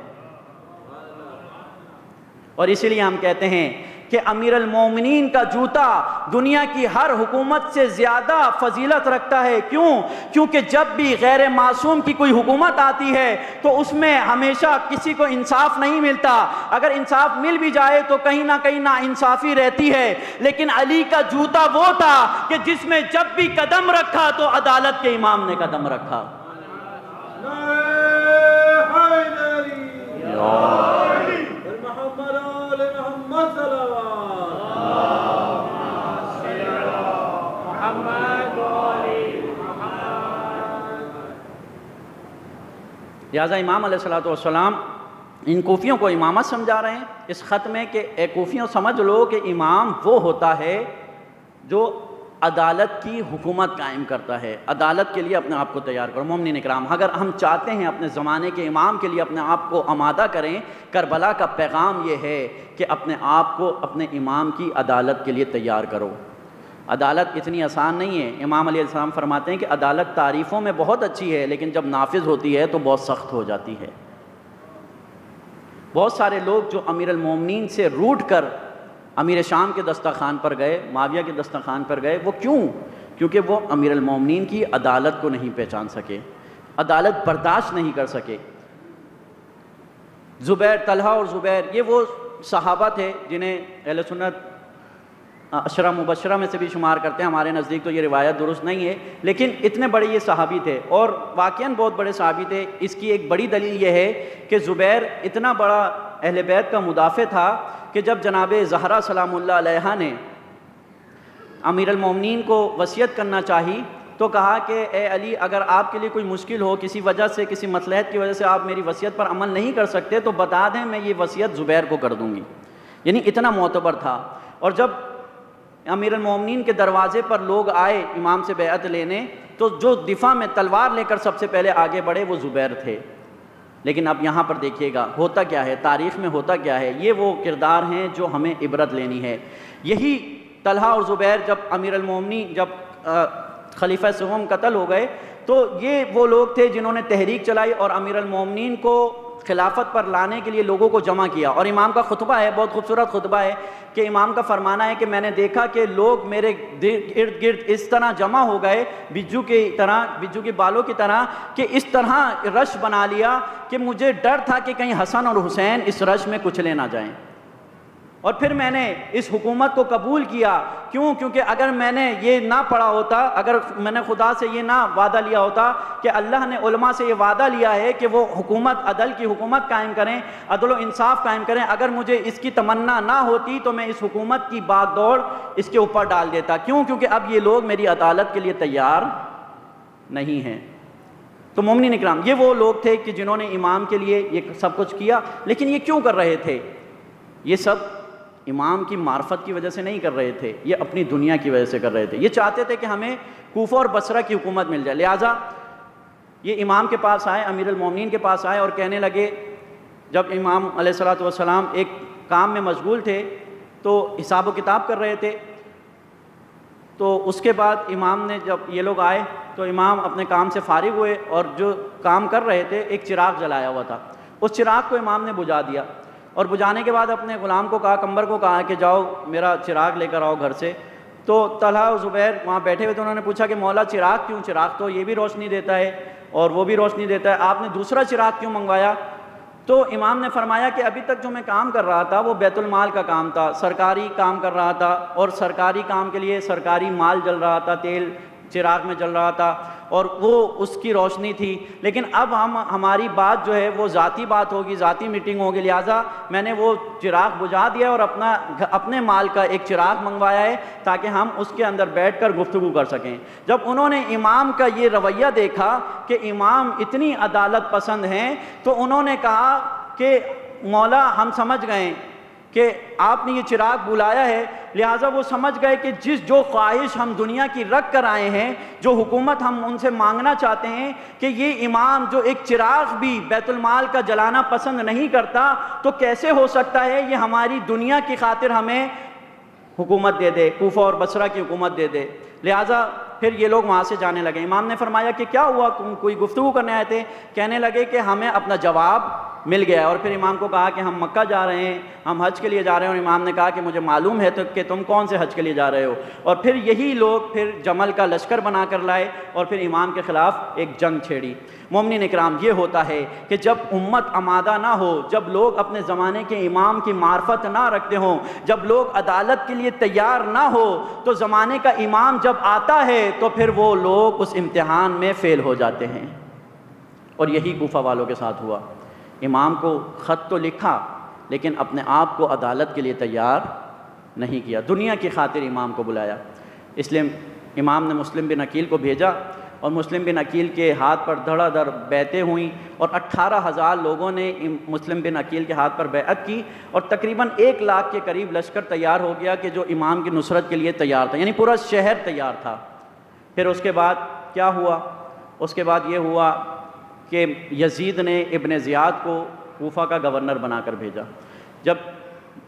اور اسی لیے ہم کہتے ہیں کہ امیر المومنین کا جوتا دنیا کی ہر حکومت سے زیادہ فضیلت رکھتا ہے. کیوں؟ کیونکہ جب بھی غیر معصوم کی کوئی حکومت آتی ہے تو اس میں ہمیشہ کسی کو انصاف نہیں ملتا, اگر انصاف مل بھی جائے تو کہیں نہ انصافی رہتی ہے. لیکن علی کا جوتا وہ تھا کہ جس میں جب بھی قدم رکھا تو عدالت کے امام نے قدم رکھا. لہٰذا امام علیہ السلام ان کوفیوں کو امامت سمجھا رہے ہیں اس خط میں کہ اے کوفیوں سمجھ لو کہ امام وہ ہوتا ہے جو عدالت کی حکومت قائم کرتا ہے. عدالت کے لیے اپنے آپ کو تیار کرو. مومنین اکرام, اگر ہم چاہتے ہیں اپنے زمانے کے امام کے لیے اپنے آپ کو آمادہ کریں, کربلا کا پیغام یہ ہے کہ اپنے آپ کو اپنے امام کی عدالت کے لیے تیار کرو. عدالت اتنی آسان نہیں ہے. امام علیہ السلام فرماتے ہیں کہ عدالت تعریفوں میں بہت اچھی ہے لیکن جب نافذ ہوتی ہے تو بہت سخت ہو جاتی ہے. بہت سارے لوگ جو امیر المومنین سے روٹ کر امیر شام کے دسترخوان پر گئے, معاویہ کے دسترخوان پر گئے, وہ کیوں؟ کیونکہ وہ امیر المومنین کی عدالت کو نہیں پہچان سکے, عدالت برداشت نہیں کر سکے. زبیر, طلحہ اور زبیر یہ وہ صحابہ تھے جنہیں اہل سنت عشرہ مبشرہ میں سے بھی شمار کرتے ہیں. ہمارے نزدیک تو یہ روایت درست نہیں ہے, لیکن اتنے بڑے یہ صحابی تھے اور واقعاً بہت بڑے صحابی تھے. اس کی ایک بڑی دلیل یہ ہے کہ زبیر اتنا بڑا اہل بیت کا مدافع تھا کہ جب جناب زہرا سلام اللہ علیہا نے امیر المومنین کو وصیت کرنا چاہی تو کہا کہ اے علی اگر آپ کے لیے کوئی مشکل ہو, کسی وجہ سے, کسی مصلحت کی وجہ سے آپ میری وصیت پر عمل نہیں کر سکتے تو بتا دیں, میں یہ وصیت زبیر کو کر دوں گی. یعنی اتنا معتبر تھا. اور جب امیر المومنین کے دروازے پر لوگ آئے امام سے بیعت لینے تو جو دفاع میں تلوار لے کر سب سے پہلے آگے بڑھے وہ زبیر تھے. لیکن اب یہاں پر دیکھیے گا ہوتا کیا ہے, تاریخ میں ہوتا کیا ہے. یہ وہ کردار ہیں جو ہمیں عبرت لینی ہے. یہی طلحہ اور زبیر جب امیر المومنین, جب خلیفہ سوم قتل ہو گئے تو یہ وہ لوگ تھے جنہوں نے تحریک چلائی اور امیر المومنین کو خلافت پر لانے کے لیے لوگوں کو جمع کیا. اور امام کا خطبہ ہے, بہت خوبصورت خطبہ ہے کہ امام کا فرمانا ہے کہ میں نے دیکھا کہ لوگ میرے ارد گرد اس طرح جمع ہو گئے بجو کی طرح, بجو کے بالوں کی طرح, کہ اس طرح رش بنا لیا کہ مجھے ڈر تھا کہ کہیں حسن اور حسین اس رش میں کچلے نہ جائیں. اور پھر میں نے اس حکومت کو قبول کیا. کیوں؟ کیونکہ اگر میں نے یہ نہ پڑھا ہوتا, اگر میں نے خدا سے یہ نہ وعدہ لیا ہوتا کہ اللہ نے علماء سے یہ وعدہ لیا ہے کہ وہ حکومت, عدل کی حکومت قائم کریں, عدل و انصاف قائم کریں, اگر مجھے اس کی تمنا نہ ہوتی تو میں اس حکومت کی باغ دوڑ اس کے اوپر ڈال دیتا. کیوں؟ کیونکہ اب یہ لوگ میری عدالت کے لیے تیار نہیں ہیں. تو مومنین اکرام, یہ وہ لوگ تھے کہ جنہوں نے امام کے لیے یہ سب کچھ کیا. لیکن یہ کیوں کر رہے تھے؟ یہ سب امام کی معرفت کی وجہ سے نہیں کر رہے تھے, یہ اپنی دنیا کی وجہ سے کر رہے تھے. یہ چاہتے تھے کہ ہمیں کوفہ اور بصرہ کی حکومت مل جائے. لہٰذا یہ امام کے پاس آئے, امیر المومنین کے پاس آئے اور کہنے لگے, جب امام علیہ السلام ایک کام میں مشغول تھے تو حساب و کتاب کر رہے تھے, تو اس کے بعد امام نے, جب یہ لوگ آئے تو امام اپنے کام سے فارغ ہوئے اور جو کام کر رہے تھے ایک چراغ جلایا ہوا تھا, اس چراغ کو امام نے بجھا دیا. اور بجھانے کے بعد اپنے غلام کو کہا, کمبر کو کہا کہ جاؤ میرا چراغ لے کر آؤ گھر سے. تو طلحہ اور زبیر وہاں بیٹھے ہوئے تھے, انہوں نے پوچھا کہ مولا چراغ کیوں؟ چراغ تو یہ بھی روشنی دیتا ہے اور وہ بھی روشنی دیتا ہے, آپ نے دوسرا چراغ کیوں منگوایا؟ تو امام نے فرمایا کہ ابھی تک جو میں کام کر رہا تھا وہ بیت المال کا کام تھا، سرکاری کام کر رہا تھا، اور سرکاری کام کے لیے سرکاری مال جل رہا تھا، تیل چراغ میں جل رہا تھا اور وہ اس کی روشنی تھی، لیکن اب ہماری بات جو ہے وہ ذاتی بات ہوگی، ذاتی میٹنگ ہوگی، لہٰذا میں نے وہ چراغ بجھا دیا اور اپنے مال کا ایک چراغ منگوایا ہے تاکہ ہم اس کے اندر بیٹھ کر گفتگو کر سکیں۔ جب انہوں نے امام کا یہ رویہ دیکھا کہ امام اتنی عدالت پسند ہیں تو انہوں نے کہا کہ مولا ہم سمجھ گئے کہ آپ نے یہ چراغ بلایا ہے، لہٰذا وہ سمجھ گئے کہ جو خواہش ہم دنیا کی رکھ کر آئے ہیں، جو حکومت ہم ان سے مانگنا چاہتے ہیں کہ یہ امام جو ایک چراغ بھی بیت المال کا جلانا پسند نہیں کرتا، تو کیسے ہو سکتا ہے یہ ہماری دنیا کی خاطر ہمیں حکومت دے دے، کوفہ اور بصرہ کی حکومت دے دے۔ لہٰذا پھر یہ لوگ وہاں سے جانے لگے۔ امام نے فرمایا کہ کیا ہوا، کوئی گفتگو کرنے آئے تھے؟ کہنے لگے کہ ہمیں اپنا جواب مل گیا ہے۔ اور پھر امام کو کہا کہ ہم مکہ جا رہے ہیں، ہم حج کے لیے جا رہے ہیں، اور امام نے کہا کہ مجھے معلوم ہے کہ تم کون سے حج کے لیے جا رہے ہو۔ اور پھر یہی لوگ پھر جمل کا لشکر بنا کر لائے اور پھر امام کے خلاف ایک جنگ چھیڑی۔ مومنین اکرام، یہ ہوتا ہے کہ جب امت آمادہ نہ ہو، جب لوگ اپنے زمانے کے امام کی معرفت نہ رکھتے ہوں، جب لوگ عدالت کے لیے تیار نہ ہو، تو زمانے کا امام جب آتا ہے تو پھر وہ لوگ اس امتحان میں فیل ہو جاتے ہیں۔ اور یہی کوفہ والوں کے ساتھ ہوا۔ امام کو خط تو لکھا لیکن اپنے آپ کو عدالت کے لیے تیار نہیں کیا، دنیا کی خاطر امام کو بلایا۔ اس لیے امام نے مسلم بن عقیل کو بھیجا اور مسلم بن عقیل کے ہاتھ پر دھڑا دھڑ بیعتیں ہوئیں اور 18,000 لوگوں نے مسلم بن عقیل کے ہاتھ پر بیعت کی، اور تقریباً 1 لاکھ کے قریب لشکر تیار ہو گیا کہ جو امام کی نصرت کے لیے تیار تھا، یعنی پورا شہر تیار تھا۔ پھر اس کے بعد کیا ہوا؟ اس کے بعد یہ ہوا کہ یزید نے ابن زیاد کو کوفہ کا گورنر بنا کر بھیجا۔ جب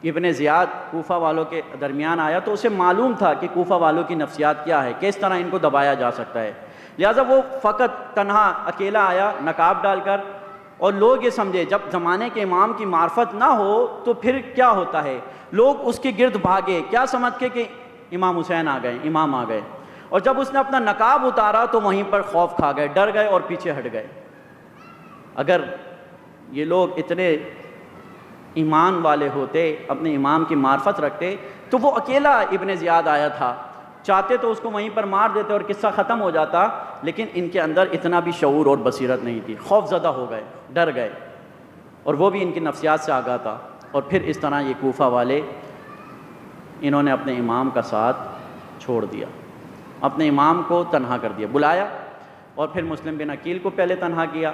ابن زیاد کوفہ والوں کے درمیان آیا تو اسے معلوم تھا کہ کوفہ والوں کی نفسیات کیا ہے، کس طرح ان کو دبایا جا سکتا ہے، لہٰذا وہ فقط تنہا اکیلا آیا نقاب ڈال کر، اور لوگ یہ سمجھے جب زمانے کے امام کی معرفت نہ ہو تو پھر کیا ہوتا ہے، لوگ اس کے گرد بھاگے کیا سمجھ کے کہ امام حسین آ گئے، امام آ گئے، اور جب اس نے اپنا نقاب اتارا تو وہیں پر خوف کھا گئے، ڈر گئے اور پیچھے ہٹ گئے۔ اگر یہ لوگ اتنے ایمان والے ہوتے، اپنے امام کی معرفت رکھتے، تو وہ اکیلا ابن زیاد آیا تھا، چاہتے تو اس کو وہیں پر مار دیتے اور قصہ ختم ہو جاتا، لیکن ان کے اندر اتنا بھی شعور اور بصیرت نہیں تھی، خوف زدہ ہو گئے، ڈر گئے، اور وہ بھی ان کی نفسیات سے آگاہ تھا۔ اور پھر اس طرح یہ کوفہ والے انہوں نے اپنے امام کا ساتھ چھوڑ دیا، اپنے امام کو تنہا کر دیا، بلایا اور پھر مسلم بن عقیل کو پہلے تنہا کیا،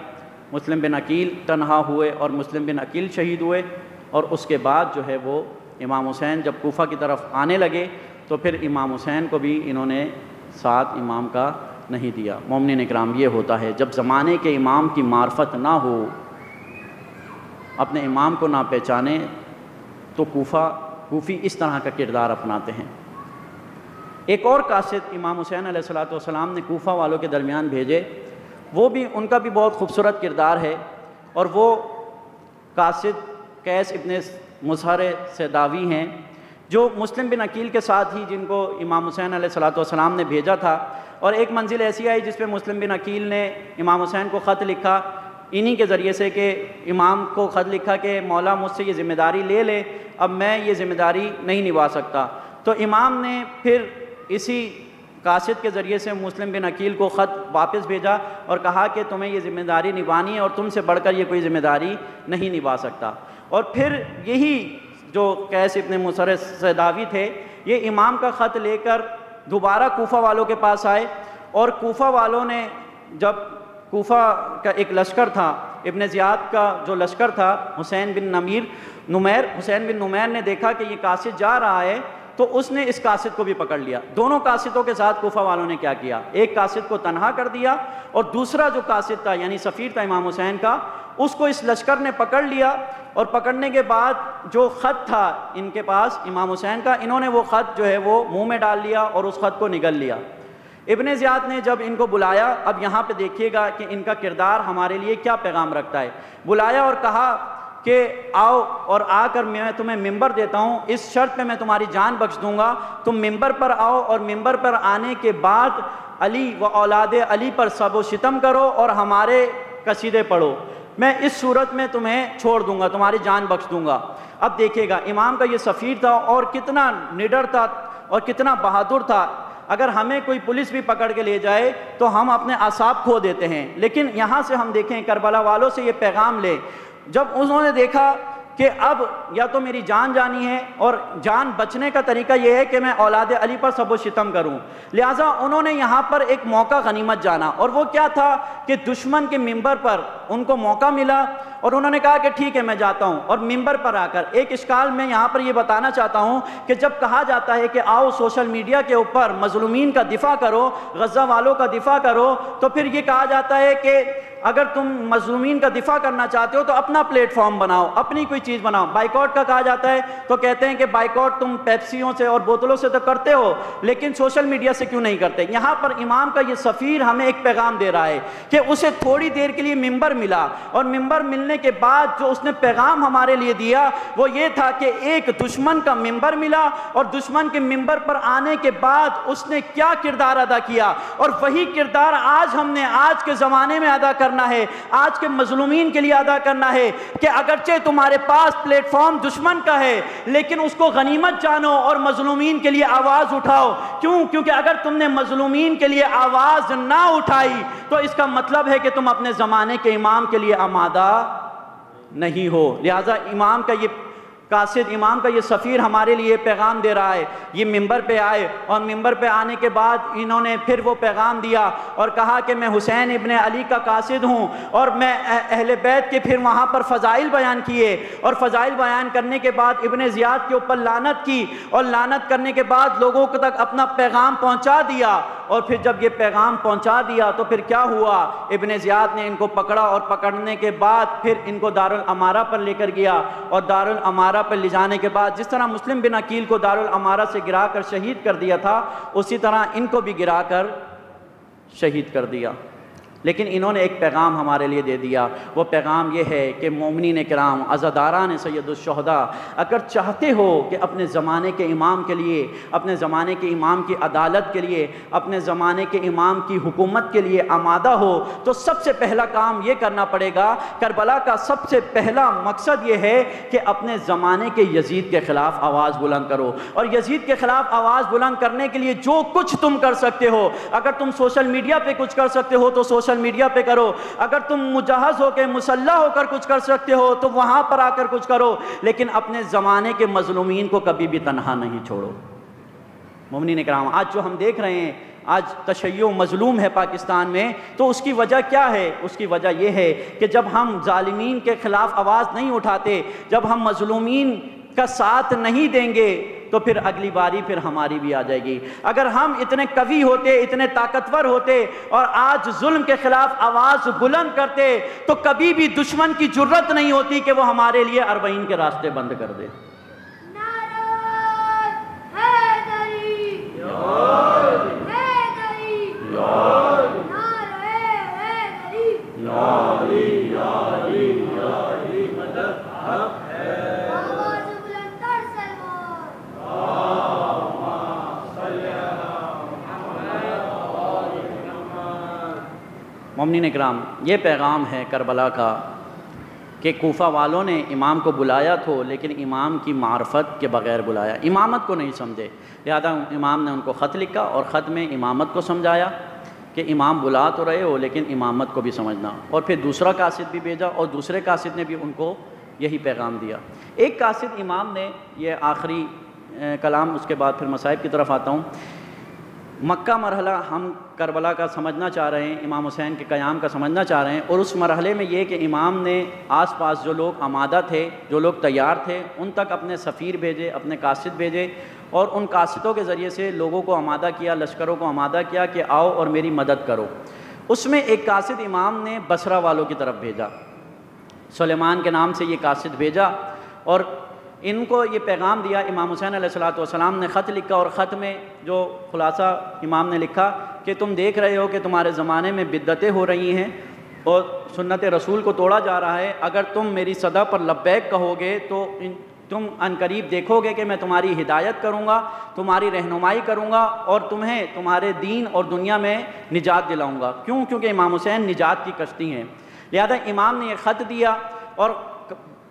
مسلم بن عقیل تنہا ہوئے اور مسلم بن عقیل شہید ہوئے، اور اس کے بعد جو ہے وہ امام حسین جب کوفہ کی طرف آنے لگے تو پھر امام حسین کو بھی انہوں نے ساتھ امام کا نہیں دیا۔ مومنین اکرام، یہ ہوتا ہے جب زمانے کے امام کی معرفت نہ ہو، اپنے امام کو نہ پہچانے، تو کوفی اس طرح کا کردار اپناتے ہیں۔ ایک اور قاصد امام حسین علیہ السلام نے کوفہ والوں کے درمیان بھیجے، وہ بھی ان کا بھی بہت خوبصورت کردار ہے، اور وہ قاصد قیس ابن مظہر سیداوی ہیں، جو مسلم بن عقیل کے ساتھ ہی جن کو امام حسین علیہ السلام نے بھیجا تھا۔ اور ایک منزل ایسی آئی جس پہ مسلم بن عقیل نے امام حسین کو خط لکھا انہی کے ذریعے سے، کہ امام کو خط لکھا کہ مولا مجھ سے یہ ذمہ داری لے لے، اب میں یہ ذمہ داری نہیں نبھا سکتا۔ تو امام نے پھر اسی قاصد کے ذریعے سے مسلم بن عقیل کو خط واپس بھیجا اور کہا کہ تمہیں یہ ذمہ داری نبھانی ہے اور تم سے بڑھ کر یہ کوئی ذمہ داری نہیں نبھا سکتا۔ اور پھر یہی جو قیس ابن مظہر سیداوی تھے، یہ امام کا خط لے کر دوبارہ کوفہ والوں کے پاس آئے، اور کوفہ والوں نے جب کوفہ کا ایک لشکر تھا، ابن زیاد کا جو لشکر تھا، حسین بن نمیر نے دیکھا کہ یہ قاصد جا رہا ہے، تو اس نے اس قاصد کو بھی پکڑ لیا۔ دونوں قاصدوں کے ساتھ کوفہ والوں نے کیا کیا، ایک قاصد کو تنہا کر دیا، اور دوسرا جو قاصد تھا یعنی سفیر تھا امام حسین کا، اس کو اس لشکر نے پکڑ لیا، اور پکڑنے کے بعد جو خط تھا ان کے پاس امام حسین کا، انہوں نے وہ خط جو ہے وہ منہ میں ڈال لیا اور اس خط کو نگل لیا۔ ابن زیاد نے جب ان کو بلایا، اب یہاں پہ دیکھیے گا کہ ان کا کردار ہمارے لیے کیا پیغام رکھتا ہے، بلایا اور کہا کہ آؤ اور آ کر میں تمہیں ممبر دیتا ہوں، اس شرط پہ میں تمہاری جان بخش دوں گا، تم ممبر پر آؤ اور ممبر پر آنے کے بعد علی و اولاد علی پر سب و شتم کرو اور ہمارے قصیدے پڑھو۔ میں اس صورت میں تمہیں چھوڑ دوں گا، تمہاری جان بخش دوں گا۔ اب دیکھیے گا امام کا یہ سفیر تھا اور کتنا نڈر تھا اور کتنا بہادر تھا۔ اگر ہمیں کوئی پولیس بھی پکڑ کے لے جائے تو ہم اپنے اعصاب کھو دیتے ہیں، لیکن یہاں سے ہم دیکھیں کربلا والوں سے یہ پیغام لے، جب انہوں نے دیکھا کہ اب یا تو میری جان جانی ہے اور جان بچنے کا طریقہ یہ ہے کہ میں اولاد علی پر سب و شتم کروں، لہٰذا انہوں نے یہاں پر ایک موقع غنیمت جانا، اور وہ کیا تھا کہ دشمن کے ممبر پر ان کو موقع ملا اور انہوں نے کہا کہ ٹھیک ہے میں جاتا ہوں۔ اور ممبر پر آ کر ایک اشکال میں یہاں پر یہ بتانا چاہتا ہوں کہ جب کہا جاتا ہے کہ آؤ سوشل میڈیا کے اوپر مظلومین کا دفاع کرو، غزہ والوں کا دفاع کرو، تو پھر یہ کہا جاتا ہے کہ اگر تم مظلومین کا دفاع کرنا چاہتے ہو تو اپنا پلیٹ فارم بناؤ، اپنی کوئی چیز بناؤ۔ بائیکاٹ کا کہا جاتا ہے تو کہتے ہیں کہ بائیکاٹ تم پیپسیوں سے اور بوتلوں سے تو کرتے ہو، لیکن سوشل میڈیا سے کیوں نہیں کرتے؟ یہاں پر امام کا یہ سفیر ہمیں ایک پیغام دے رہا ہے کہ اسے تھوڑی دیر کے لیے ممبر ملا، اور ممبر ملنے کے بعد جو اس نے پیغام ہمارے لیے دیا وہ یہ تھا کہ ایک دشمن کا ممبر ملا، اور دشمن کے ممبر پر آنے کے بعد اس نے کیا کردار ادا کیا، اور وہی کردار آج ہم نے آج کے زمانے میں ادا کرنا ہے، آج کے مظلومین کے لیے ادا کرنا ہے کہ اگرچہ تمہارے پاس پلیٹ فارم دشمن کا ہے لیکن اس کو غنیمت جانو اور مظلومین کے لیے آواز اٹھاؤ۔ کیوں؟ کیونکہ اگر تم نے مظلومین کے لیے آواز نہ اٹھائی تو اس کا مطلب ہے کہ تم اپنے زمانے کے امام کے لیے آمادہ نہیں ہو۔ لہذا امام کا یہ قاصد، امام کا یہ سفیر ہمارے لیے پیغام دے رہا ہے۔ یہ ممبر پہ آئے اور ممبر پہ آنے کے بعد انہوں نے پھر وہ پیغام دیا اور کہا کہ میں حسین ابن علی کا قاصد ہوں، اور میں اہل بیت کے پھر وہاں پر فضائل بیان کیے، اور فضائل بیان کرنے کے بعد ابن زیاد کے اوپر لعنت کی، اور لعنت کرنے کے بعد لوگوں تک اپنا پیغام پہنچا دیا۔ اور پھر جب یہ پیغام پہنچا دیا تو پھر کیا ہوا؟ ابن زیاد نے ان کو پکڑا، اور پکڑنے کے بعد پھر ان کو دارالامارہ پر لے کر گیا، اور دارالامارہ پر لے جانے کے بعد جس طرح مسلم بن عقیل کو دارالامارہ سے گرا کر شہید کر دیا تھا اسی طرح ان کو بھی گرا کر شہید کر دیا۔ لیکن انہوں نے ایک پیغام ہمارے لیے دے دیا، وہ پیغام یہ ہے کہ مومنین کرام، عزاداران سید الشہداء، اگر چاہتے ہو کہ اپنے زمانے کے امام کے لیے، اپنے زمانے کے امام کی عدالت کے لیے، اپنے زمانے کے امام کی حکومت کے لیے آمادہ ہو تو سب سے پہلا کام یہ کرنا پڑے گا، کربلا کا سب سے پہلا مقصد یہ ہے کہ اپنے زمانے کے یزید کے خلاف آواز بلند کرو، اور یزید کے خلاف آواز بلند کرنے کے لیے جو کچھ تم کر سکتے ہو، اگر تم سوشل میڈیا پہ کچھ کر سکتے ہو تو سوشل میڈیا پہ کرو، اگر تم مجہز ہو کے مسلح ہو کر کچھ کر سکتے ہو تو وہاں پر آ کر کچھ کرو، لیکن اپنے زمانے کے مظلومین کو کبھی بھی تنہا نہیں چھوڑو۔ مومنین کرام، آج جو ہم دیکھ رہے ہیں، آج تشیع مظلوم ہے پاکستان میں، تو اس کی وجہ کیا ہے؟ اس کی وجہ یہ ہے کہ جب ہم ظالمین کے خلاف آواز نہیں اٹھاتے، جب ہم مظلومین کا ساتھ نہیں دیں گے تو پھر اگلی باری پھر ہماری بھی آ جائے گی۔ اگر ہم اتنے قوی ہوتے، اتنے طاقتور ہوتے اور آج ظلم کے خلاف آواز بلند کرتے تو کبھی بھی دشمن کی جرت نہیں ہوتی کہ وہ ہمارے لیے 40 کے راستے بند کر دے۔ مومنین اکرام، یہ پیغام ہے کربلا کا کہ کوفہ والوں نے امام کو بلایا تو لیکن امام کی معرفت کے بغیر بلایا، امامت کو نہیں سمجھے، لہذا امام نے ان کو خط لکھا اور خط میں امامت کو سمجھایا کہ امام بلا تو رہے ہو لیکن امامت کو بھی سمجھنا، اور پھر دوسرا قاصد بھی بھیجا اور دوسرے قاصد نے بھی ان کو یہی پیغام دیا۔ ایک قاصد امام نے، یہ آخری کلام، اس کے بعد پھر مصائب کی طرف آتا ہوں، مکہ مرحلہ ہم کربلا کا سمجھنا چاہ رہے ہیں، امام حسین کے قیام کا سمجھنا چاہ رہے ہیں، اور اس مرحلے میں یہ کہ امام نے آس پاس جو لوگ آمادہ تھے، جو لوگ تیار تھے، ان تک اپنے سفیر بھیجے، اپنے قاصد بھیجے، اور ان قاصدوں کے ذریعے سے لوگوں کو آمادہ کیا، لشکروں کو آمادہ کیا کہ آؤ اور میری مدد کرو۔ اس میں ایک قاصد امام نے بصرہ والوں کی طرف بھیجا، سلیمان کے نام سے یہ قاصد بھیجا، اور ان کو یہ پیغام دیا۔ امام حسین علیہ السلام نے خط لکھا، اور خط میں جو خلاصہ امام نے لکھا کہ تم دیکھ رہے ہو کہ تمہارے زمانے میں بدعتیں ہو رہی ہیں اور سنت رسول کو توڑا جا رہا ہے، اگر تم میری صدا پر لبیک کہو گے تو تم عنقریب دیکھو گے کہ میں تمہاری ہدایت کروں گا، تمہاری رہنمائی کروں گا، اور تمہیں تمہارے دین اور دنیا میں نجات دلاؤں گا۔ کیوں؟ کیونکہ امام حسین نجات کی کشتی ہیں۔ لہذا امام نے یہ خط دیا، اور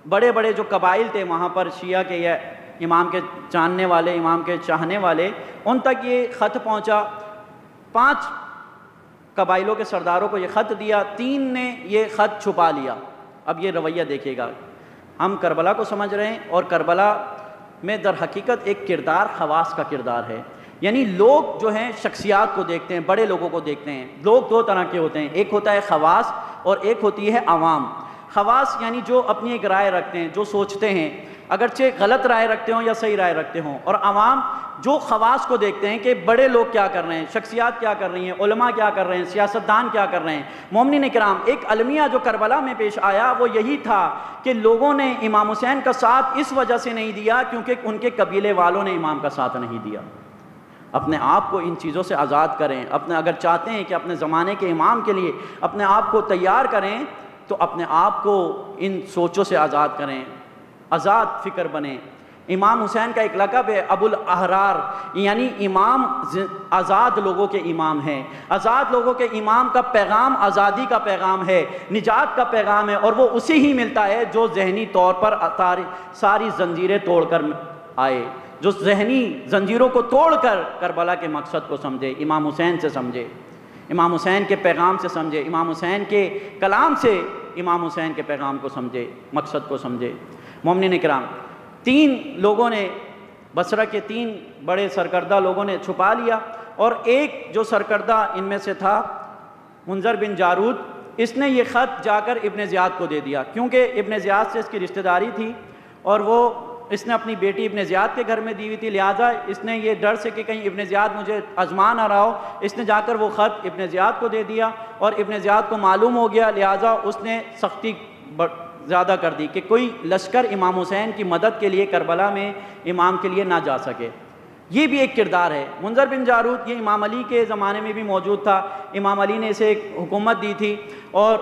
بڑے بڑے جو قبائل تھے وہاں پر شیعہ کے یا امام کے جاننے والے، امام کے چاہنے والے، ان تک یہ خط پہنچا۔ 5 قبائلوں کے سرداروں کو یہ خط دیا، 3 نے یہ خط چھپا لیا۔ اب یہ رویہ دیکھیے گا، ہم کربلا کو سمجھ رہے ہیں، اور کربلا میں در حقیقت ایک کردار خواص کا کردار ہے، یعنی لوگ جو ہیں شخصیات کو دیکھتے ہیں، بڑے لوگوں کو دیکھتے ہیں۔ لوگ 2 طرح کے ہوتے ہیں، ایک ہوتا ہے خواص اور ایک ہوتی ہے عوام۔ خواص یعنی جو اپنی ایک رائے رکھتے ہیں، جو سوچتے ہیں، اگرچہ غلط رائے رکھتے ہوں یا صحیح رائے رکھتے ہوں، اور عوام جو خواص کو دیکھتے ہیں کہ بڑے لوگ کیا کر رہے ہیں، شخصیات کیا کر رہی ہیں، علماء کیا کر رہے ہیں، سیاستدان کیا کر رہے ہیں۔ مومنین کرام، ایک المیہ جو کربلا میں پیش آیا وہ یہی تھا کہ لوگوں نے امام حسین کا ساتھ اس وجہ سے نہیں دیا کیونکہ ان کے قبیلے والوں نے امام کا ساتھ نہیں دیا۔ اپنے آپ کو ان چیزوں سے آزاد کریں، اگر چاہتے ہیں کہ اپنے زمانے کے امام کے لیے اپنے آپ کو تیار کریں تو اپنے آپ کو ان سوچوں سے آزاد کریں، آزاد فکر بنیں۔ امام حسین کا ایک لقب ہے ابو الاحرار، یعنی امام آزاد لوگوں کے امام ہیں۔ آزاد لوگوں کے امام کا پیغام آزادی کا پیغام ہے، نجات کا پیغام ہے، اور وہ اسی ہی ملتا ہے جو ذہنی طور پر ساری زنجیریں توڑ کر آئے، جو ذہنی زنجیروں کو توڑ کر کربلا کے مقصد کو سمجھے، امام حسین سے سمجھے، امام حسین کے پیغام سے سمجھے، امام حسین کے کلام سے امام حسین کے پیغام کو سمجھے، مقصد کو سمجھے۔ مومنین کرام، 3 لوگوں نے، بصرہ کے 3 بڑے سرکردہ لوگوں نے چھپا لیا، اور ایک جو سرکردہ ان میں سے تھا منذر بن جارود، اس نے یہ خط جا کر ابن زیاد کو دے دیا، کیونکہ ابن زیاد سے اس کی رشتہ داری تھی، اور وہ اس نے اپنی بیٹی ابن زیاد کے گھر میں دی ہوئی تھی، لہٰذا اس نے یہ ڈر سے کہ کہیں ابن زیاد مجھے آزما نہ رہا ہو، اس نے جا کر وہ خط ابن زیاد کو دے دیا، اور ابن زیاد کو معلوم ہو گیا، لہٰذا اس نے سختی زیادہ کر دی کہ کوئی لشکر امام حسین کی مدد کے لیے کربلا میں امام کے لیے نہ جا سکے۔ یہ بھی ایک کردار ہے۔ منذر بن جارود یہ امام علی کے زمانے میں بھی موجود تھا، امام علی نے اسے ایک حکومت دی تھی، اور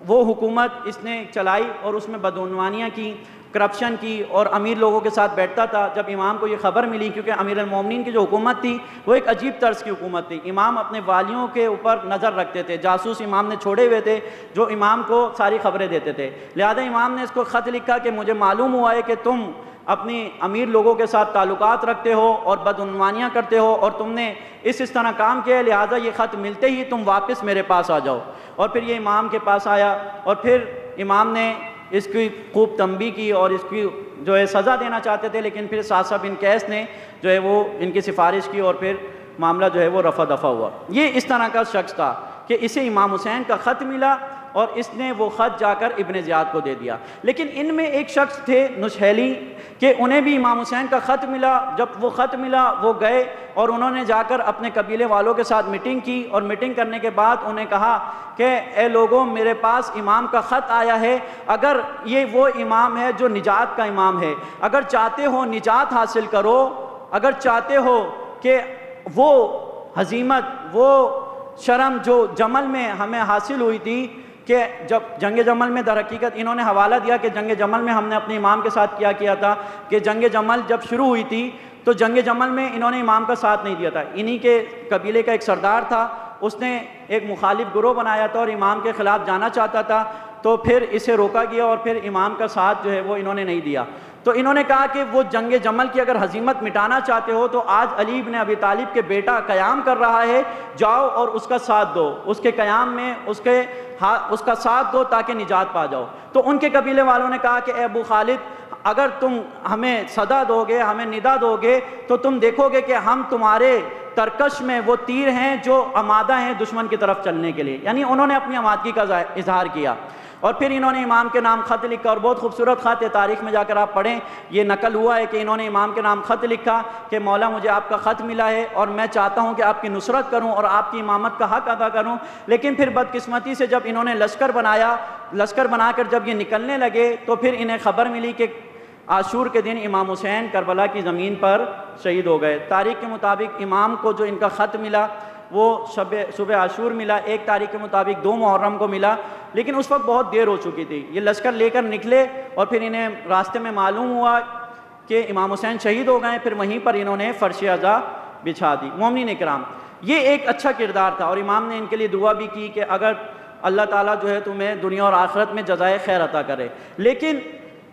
وہ حکومت اس نے چلائی، اور اس میں بدعنوانیاں کی، کرپشن کی، اور امیر لوگوں کے ساتھ بیٹھتا تھا۔ جب امام کو یہ خبر ملی، کیونکہ امیر المومنین کی جو حکومت تھی وہ ایک عجیب طرز کی حکومت تھی، امام اپنے والیوں کے اوپر نظر رکھتے تھے، جاسوس امام نے چھوڑے ہوئے تھے جو امام کو ساری خبریں دیتے تھے، لہذا امام نے اس کو خط لکھا کہ مجھے معلوم ہوا ہے کہ تم اپنی امیر لوگوں کے ساتھ تعلقات رکھتے ہو اور بدعنوانیاں کرتے ہو، اور تم نے اس طرح کام کیا ہے، لہذا یہ خط ملتے ہی تم واپس میرے پاس آ جاؤ۔ اور پھر یہ امام کے پاس آیا، اور پھر امام نے اس کی خوب تنبیہ کی، اور اس کی جو ہے سزا دینا چاہتے تھے، لیکن پھر ساسا بن قیس نے جو ہے وہ ان کی سفارش کی، اور پھر معاملہ جو ہے وہ رفع دفع ہوا۔ یہ اس طرح کا شخص تھا کہ اسے امام حسین کا خط ملا، اور اس نے وہ خط جا کر ابن زیاد کو دے دیا۔ لیکن ان میں ایک شخص تھے نشہیلی کہ انہیں بھی امام حسین کا خط ملا، جب وہ خط ملا وہ گئے اور انہوں نے جا کر اپنے قبیلے والوں کے ساتھ میٹنگ کی، اور میٹنگ کرنے کے بعد انہیں کہا کہ اے لوگوں، میرے پاس امام کا خط آیا ہے، اگر یہ وہ امام ہے جو نجات کا امام ہے، اگر چاہتے ہو نجات حاصل کرو، اگر چاہتے ہو کہ وہ ہزیمت، وہ شرم جو جمل میں ہمیں حاصل ہوئی تھی، کہ جب جنگ جمل میں در حقیقت انہوں نے حوالہ دیا کہ جنگ جمل میں ہم نے اپنے امام کے ساتھ کیا تھا، کہ جنگ جمل جب شروع ہوئی تھی تو جنگ جمل میں انہوں نے امام کا ساتھ نہیں دیا تھا، انہی کے قبیلے کا ایک سردار تھا، اس نے ایک مخالف گروہ بنایا تھا اور امام کے خلاف جانا چاہتا تھا، تو پھر اسے روکا گیا، اور پھر امام کا ساتھ جو ہے وہ انہوں نے نہیں دیا۔ تو انہوں نے کہا کہ وہ جنگ جمل کی اگر ہزیمت مٹانا چاہتے ہو تو آج علی بن ابی طالب کے بیٹا قیام کر رہا ہے، جاؤ اور اس کا ساتھ دو، اس کے قیام میں اس کا ساتھ دو تاکہ نجات پا جاؤ۔ تو ان کے قبیلے والوں نے کہا کہ اے ابو خالد، اگر تم ہمیں صدا دو گے، ہمیں ندا دو گے، تو تم دیکھو گے کہ ہم تمہارے ترکش میں وہ تیر ہیں جو آمادہ ہیں دشمن کی طرف چلنے کے لیے، یعنی انہوں نے اپنی آمادگی کا اظہار کیا۔ اور پھر انہوں نے امام کے نام خط لکھا، اور بہت خوبصورت خط ہے، تاریخ میں جا کر آپ پڑھیں، یہ نقل ہوا ہے کہ انہوں نے امام کے نام خط لکھا کہ مولا مجھے آپ کا خط ملا ہے اور میں چاہتا ہوں کہ آپ کی نصرت کروں اور آپ کی امامت کا حق ادا کروں۔ لیکن پھر بدقسمتی سے جب انہوں نے لشکر بنا کر جب یہ نکلنے لگے تو پھر انہیں خبر ملی کہ عاشور کے دن امام حسین کربلا کی زمین پر شہید ہو گئے۔ تاریخ کے مطابق امام کو جو ان کا خط ملا وہ صبح عاشور ملا، ایک تاریخ کے مطابق 2 محرم کو ملا، لیکن اس وقت بہت دیر ہو چکی تھی، یہ لشکر لے کر نکلے اور پھر انہیں راستے میں معلوم ہوا کہ امام حسین شہید ہو گئے، پھر وہیں پر انہوں نے فرش عزا بچھا دی۔ مومنین اکرام، یہ ایک اچھا کردار تھا، اور امام نے ان کے لیے دعا بھی کی کہ اگر اللہ تعالیٰ جو ہے تمہیں دنیا اور آخرت میں جزائے خیر عطا کرے۔ لیکن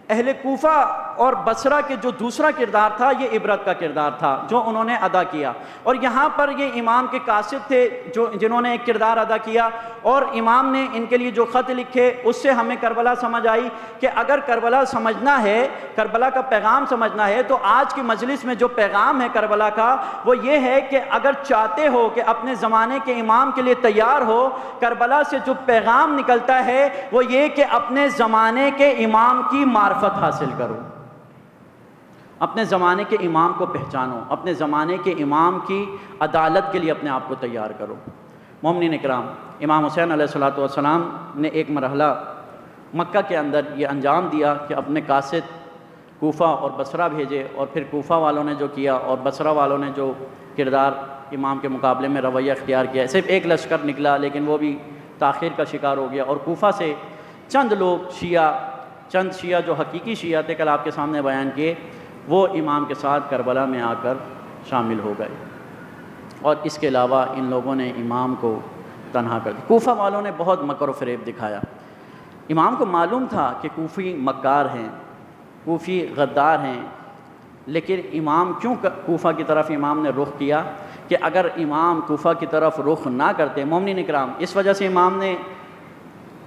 اہل کوفہ اور بصرہ کے جو دوسرا کردار تھا یہ عبرت کا کردار تھا جو انہوں نے ادا کیا، اور یہاں پر یہ امام کے قاصد تھے جنہوں نے ایک کردار ادا کیا، اور امام نے ان کے لیے جو خط لکھے اس سے ہمیں کربلا سمجھ آئی کہ اگر کربلا سمجھنا ہے، کربلا کا پیغام سمجھنا ہے، تو آج کی مجلس میں جو پیغام ہے کربلا کا وہ یہ ہے کہ اگر چاہتے ہو کہ اپنے زمانے کے امام کے لیے تیار ہو، کربلا سے جو پیغام نکلتا ہے وہ یہ کہ اپنے زمانے کے امام کی معرفت حاصل کرو، اپنے زمانے کے امام کو پہچانو، اپنے زمانے کے امام کی عدالت کے لیے اپنے آپ کو تیار کرو۔ مومنین اکرام، امام حسین علیہ الصلوۃ والسلام نے ایک مرحلہ مکہ کے اندر یہ انجام دیا کہ اپنے قاصد کوفہ اور بصرہ بھیجے، اور پھر کوفہ والوں نے جو کیا اور بصرہ والوں نے جو کردار امام کے مقابلے میں رویہ اختیار کیا، صرف ایک لشکر نکلا لیکن وہ بھی تاخیر کا شکار ہو گیا، اور کوفہ سے چند لوگ چند شیعہ جو حقیقی شیعہ تھے کل آپ کے سامنے بیان کیے، وہ امام کے ساتھ کربلا میں آ کر شامل ہو گئے، اور اس کے علاوہ ان لوگوں نے امام کو تنہا کر دیا۔ کوفہ والوں نے بہت مکر و فریب دکھایا، امام کو معلوم تھا کہ کوفی مکار ہیں، کوفی غدار ہیں، لیکن امام کیوں کوفہ کی طرف امام نے رخ کیا کہ اگر امام کوفہ کی طرف رخ نہ کرتے، مومنین اکرام، اس وجہ سے امام نے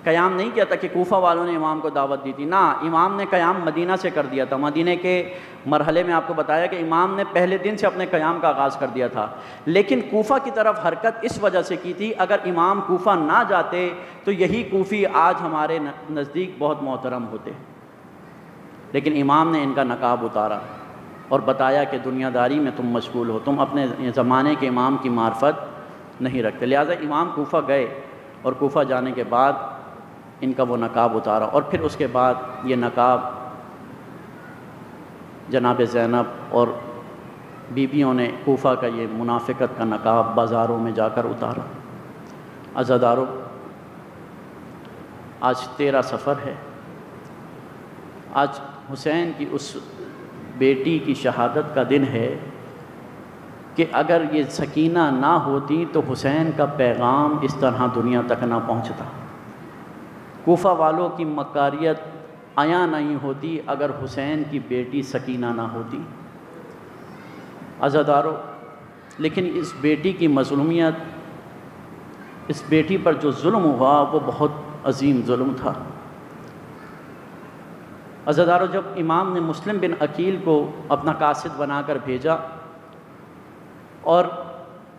قیام نہیں کیا تھا کہ کوفہ والوں نے امام کو دعوت دی تھی، نہ، امام نے قیام مدینہ سے کر دیا تھا۔ مدینہ کے مرحلے میں آپ کو بتایا کہ امام نے پہلے دن سے اپنے قیام کا آغاز کر دیا تھا، لیکن کوفہ کی طرف حرکت اس وجہ سے کی تھی اگر امام کوفہ نہ جاتے تو یہی کوفی آج ہمارے نزدیک بہت محترم ہوتے، لیکن امام نے ان کا نقاب اتارا اور بتایا کہ دنیا داری میں تم مشغول ہو، تم اپنے زمانے کے امام کی معرفت نہیں رکھتے، لہٰذا امام کوفہ گئے، اور کوفہ جانے کے بعد ان کا وہ نقاب اتارا، اور پھر اس کے بعد یہ نقاب جناب زینب اور بیویوں نے کوفہ کا یہ منافقت کا نقاب بازاروں میں جا کر اتارا۔ عزادارو، آج 13 صفر ہے، آج حسین کی اس بیٹی کی شہادت کا دن ہے کہ اگر یہ سکینہ نہ ہوتی تو حسین کا پیغام اس طرح دنیا تک نہ پہنچتا، کوفہ والوں کی مکاریت عیاں نہیں ہوتی اگر حسین کی بیٹی سکینہ نہ ہوتی۔ عزادارو، لیکن اس بیٹی کی مظلومیت، اس بیٹی پر جو ظلم ہوا وہ بہت عظیم ظلم تھا۔ عزادارو، جب امام نے مسلم بن عقیل کو اپنا قاصد بنا کر بھیجا اور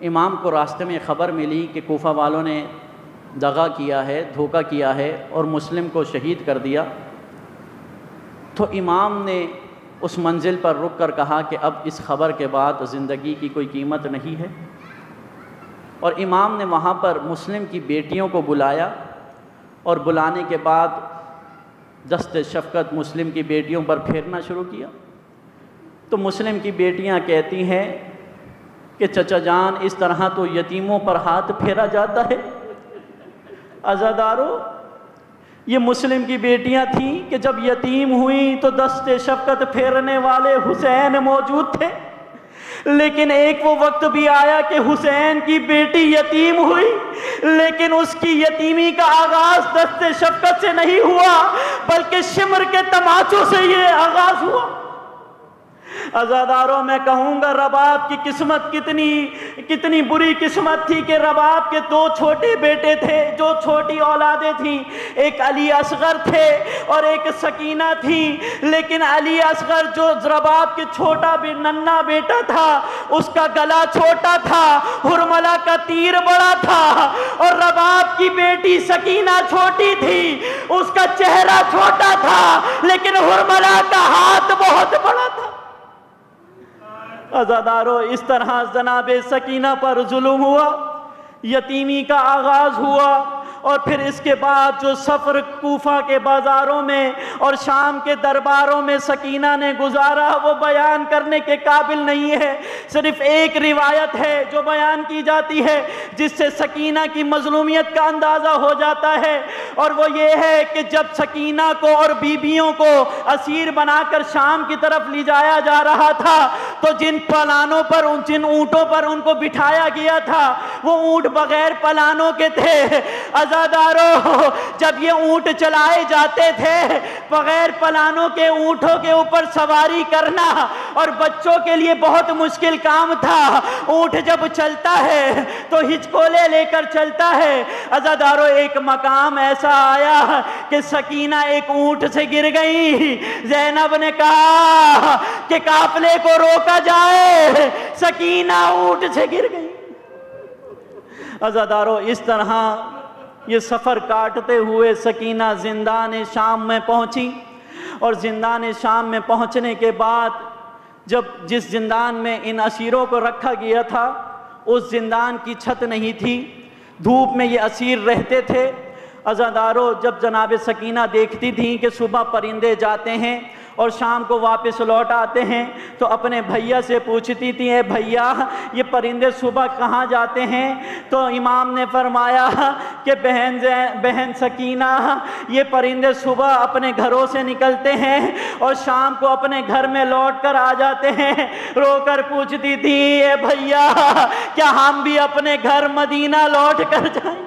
امام کو راستے میں خبر ملی کہ کوفہ والوں نے دغا کیا ہے، دھوکہ کیا ہے اور مسلم کو شہید کر دیا، تو امام نے اس منزل پر رک کر کہا کہ اب اس خبر کے بعد زندگی کی کوئی قیمت نہیں ہے، اور امام نے وہاں پر مسلم کی بیٹیوں کو بلایا، اور بلانے کے بعد دست شفقت مسلم کی بیٹیوں پر پھیرنا شروع کیا، تو مسلم کی بیٹیاں کہتی ہیں کہ چچا جان اس طرح تو یتیموں پر ہاتھ پھیرا جاتا ہے۔ عزادارو، یہ مسلم کی بیٹیاں تھیں کہ جب یتیم ہوئیں تو دست شفقت پھیرنے والے حسین موجود تھے، لیکن ایک وہ وقت بھی آیا کہ حسین کی بیٹی یتیم ہوئی، لیکن اس کی یتیمی کا آغاز دست شفقت سے نہیں ہوا بلکہ شمر کے تماچوں سے یہ آغاز ہوا۔ عزاداروں، میں کہوں گا رباب کی قسمت کتنی بری قسمت تھی کہ رباب کے 2 چھوٹے بیٹے تھے جو چھوٹی اولادیں تھیں، ایک علی اصغر تھے اور ایک سکینہ تھی، لیکن علی اصغر جو رباب کے چھوٹا بھی ننھا بیٹا تھا اس کا گلا چھوٹا تھا، ہرملہ کا تیر بڑا تھا، اور رباب کی بیٹی سکینہ چھوٹی تھی، اس کا چہرہ چھوٹا تھا لیکن ہرملہ کا ہاتھ بہت بڑا تھا۔ عزادارو، اس طرح جناب سکینہ پر ظلم ہوا، یتیمی کا آغاز ہوا، اور پھر اس کے بعد جو سفر کوفہ کے بازاروں میں اور شام کے درباروں میں سکینہ نے گزارا وہ بیان کرنے کے قابل نہیں ہے۔ صرف ایک روایت ہے جو بیان کی جاتی ہے جس سے سکینہ کی مظلومیت کا اندازہ ہو جاتا ہے، اور وہ یہ ہے کہ جب سکینہ کو اور بیویوں کو اسیر بنا کر شام کی طرف لے جایا جا رہا تھا تو جن پلانوں پر جن اونٹوں پر ان کو بٹھایا گیا تھا وہ اونٹ بغیر پلانوں کے تھے۔ عزادارو جب یہ اونٹ چلائے جاتے تھے بغیر پلانوں کے اونٹوں کے اوپر سواری کرنا اور بچوں کے لیے بہت مشکل کام تھا. اونٹ جب چلتا ہے تو ہچکولے لے کر چلتا ہے. عزادارو ایک مقام ایسا آیا کہ سکینہ ایک اونٹ سے گر گئی. زینب نے کہا کہ قافلے کو روکا جائے. سکینہ اونٹ سے گر گئی. عزادارو اس طرح یہ سفر کاٹتے ہوئے سکینہ زندان شام میں پہنچی اور زندان شام میں پہنچنے کے بعد جس زندان میں ان اسیروں کو رکھا گیا تھا اس زندان کی چھت نہیں تھی. دھوپ میں یہ اسیر رہتے تھے. عزادارو جب جناب سکینہ دیکھتی تھیں کہ صبح پرندے جاتے ہیں اور شام کو واپس لوٹ آتے ہیں تو اپنے بھیا سے پوچھتی تھی اے بھیا یہ پرندے صبح کہاں جاتے ہیں؟ تو امام نے فرمایا کہ بہن سکینہ یہ پرندے صبح اپنے گھروں سے نکلتے ہیں اور شام کو اپنے گھر میں لوٹ کر آ جاتے ہیں. رو کر پوچھتی تھی اے بھیا کیا ہم بھی اپنے گھر مدینہ لوٹ کر جائیں؟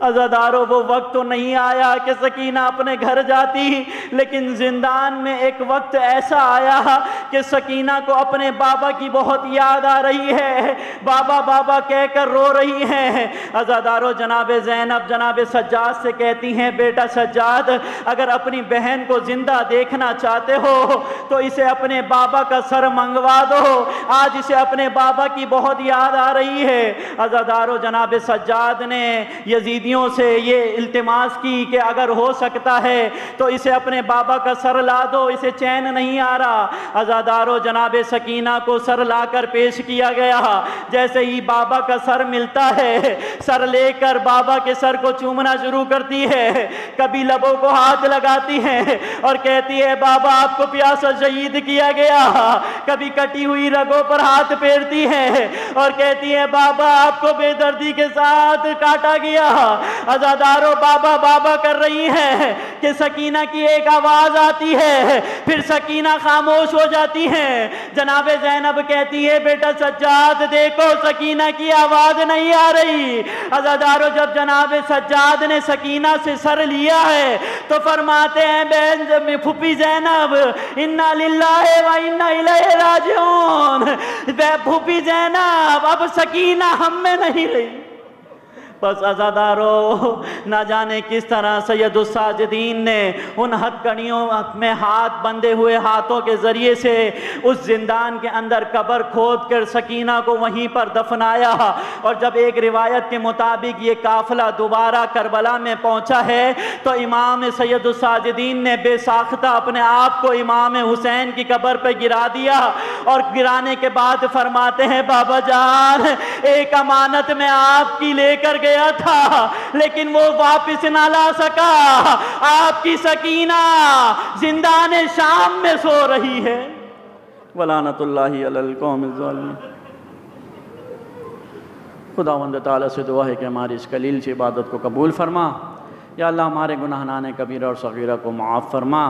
عزادارو وہ وقت تو نہیں آیا کہ سکینہ اپنے گھر جاتی لیکن زندان میں ایک وقت ایسا آیا کہ سکینہ کو اپنے بابا کی بہت یاد آ رہی ہے. بابا بابا کہہ کر رو رہی ہے. عزادارو جناب زینب جناب سجاد سے کہتی ہیں بیٹا سجاد اگر اپنی بہن کو زندہ دیکھنا چاہتے ہو تو اسے اپنے بابا کا سر منگوا دو. آج اسے اپنے بابا کی بہت یاد آ رہی ہے. عزادارو جناب سجاد نے یزیدیوں سے یہ التماس کی کہ اگر ہو سکتا ہے تو اسے اپنے بابا کا سر لا دو اسے چین نہیں آ رہا. عزادارو جناب سکینہ کو سر لا کر پیش کیا گیا. جیسے ہی بابا کا سر ملتا ہے سر لے کر بابا کے سر کو چومنا شروع کرتی ہے. کبھی لبوں کو ہاتھ لگاتی ہے اور کہتی ہے بابا آپ کو پیاسا شہید کیا گیا. کبھی کٹی ہوئی رگوں پر ہاتھ پھیرتی ہے اور کہتی ہے بابا آپ کو بے دردی کے ساتھ کاٹا گیا. عزادارو بابا بابا کر رہی ہے کہ سکینہ کی ایک آواز آتی ہے پھر سکینہ خاموش ہو جاتی ہے. جناب زینب کہتی ہے بیٹا سجاد دیکھو سکینہ کی آواز نہیں آ رہی. عزادارو جب جناب سجاد نے سکینہ سے سر لیا ہے تو فرماتے ہیں بہن پھوپھی زینب انا للہ و انا الیہ راجعون. پھوپھی زینب اب سکینہ ہم میں نہیں رہی. بس عزادارو نہ جانے کس طرح سید الساجدین نے ان ہتھکڑیوں میں ہاتھ بندھے ہوئے ہاتھوں کے ذریعے سے اس زندان کے اندر قبر کھود کر سکینہ کو وہیں پر دفنایا. اور جب ایک روایت کے مطابق یہ قافلہ دوبارہ کربلا میں پہنچا ہے تو امام سید الساجدین نے بے ساختہ اپنے آپ کو امام حسین کی قبر پہ گرا دیا اور گرانے کے بعد فرماتے ہیں بابا جان ایک امانت میں آپ کی لے کر گیا تھا لیکن وہ واپس نہ لا سکا. آپ کی سکینہ زندان شام میں سو رہی ہے. ولعنت اللہ علی القوم الظالمین. خداوند تعالیٰ سے دعا ہے کہ ہماری اس قلیل سی عبادت کو قبول فرما. یا اللہ ہمارے گناہان کبیرہ اور صغیرہ کو معاف فرما.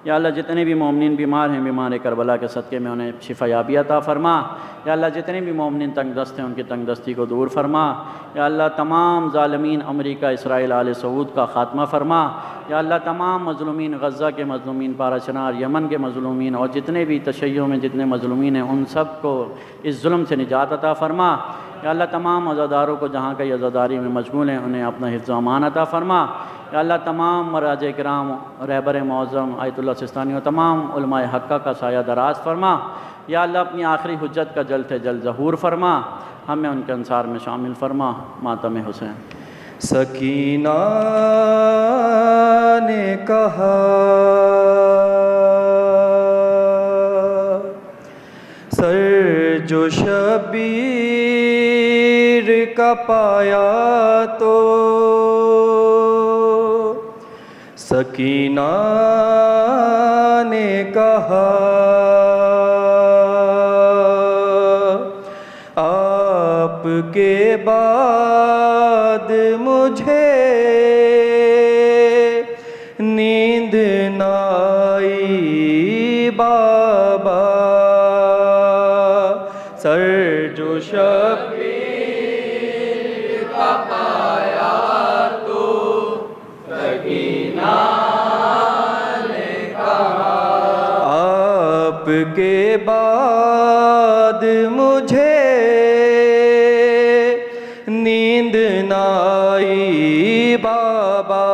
یا اللہ جتنے بھی مومنین بیمار ہیں بیمار کربلا کے صدقے میں انہیں شفا یابی عطا فرما. یا اللہ جتنے بھی مومنین تنگ دست ہیں ان کی تنگ دستی کو دور فرما. یا اللہ تمام ظالمین امریکہ اسرائیل آل سعود کا خاتمہ فرما. یا اللہ تمام مظلومین غزہ کے مظلومین پارا چنار یمن کے مظلومین اور جتنے بھی تشیع میں جتنے مظلومین ہیں ان سب کو اس ظلم سے نجات عطا فرما. یا اللہ تمام عزاداروں کو جہاں کا عزاداری میں مشغول ہیں انہیں اپنا حفظ و امان عطا فرما. یا اللہ تمام مراجع کرام رہبر معظم آیت اللہ سستانی و تمام علماء حقہ کا سایہ دراز فرما. یا اللہ اپنی آخری حجت کا جلد سے جلد ظہور فرما. ہمیں ان کے انصار میں شامل فرما. ماتم حسین. سکینہ نے کہا سر جو شبیر کا پایا تو سکینہ نے کہا آپ کے بعد مجھے نیند نہ آئی بابا سر جو شبیر کا پایا بعد مجھے نیند نہ آئی بابا،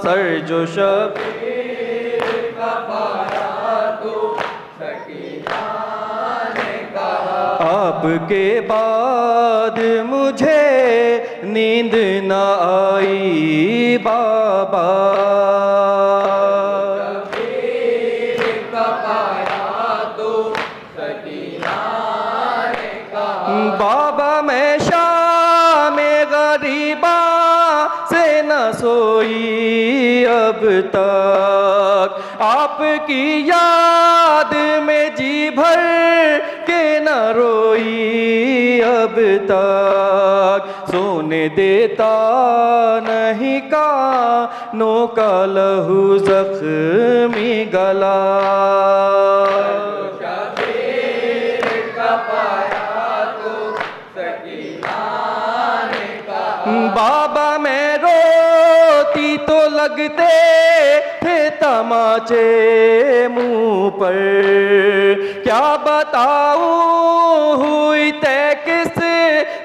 سر جو شبیر کا پایا تو سکینہ نے کہا، آپ کے بعد مجھے نیند نہ آئی بابا، بابا میں شام غریبا سے نہ سوئی اب تک، آپ کی یاد میں جی بھر کے نہ روئی اب تک، سونے دیتا نہیں کانوں کا لہو زخمی گلا، بابا میں روتی تو لگتے تھے تماچے منہ پر، کیا بتاؤں ہوئی طے کس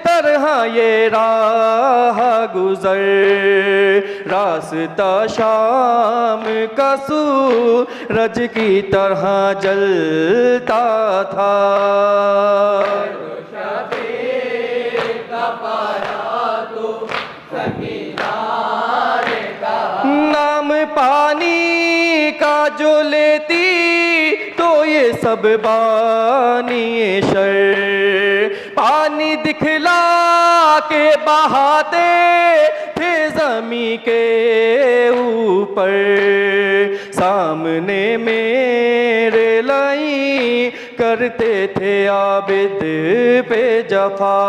طرح یہ راہ گزر، راستہ شام کا سورج کی طرح جلتا تھا، نام پانی کا جو لیتی تو یہ سب بانی شر، پانی دکھلا کے بہاتے تھے زمین کے اوپر، سامنے میرے لائی کرتے تھے عابد پہ جفا،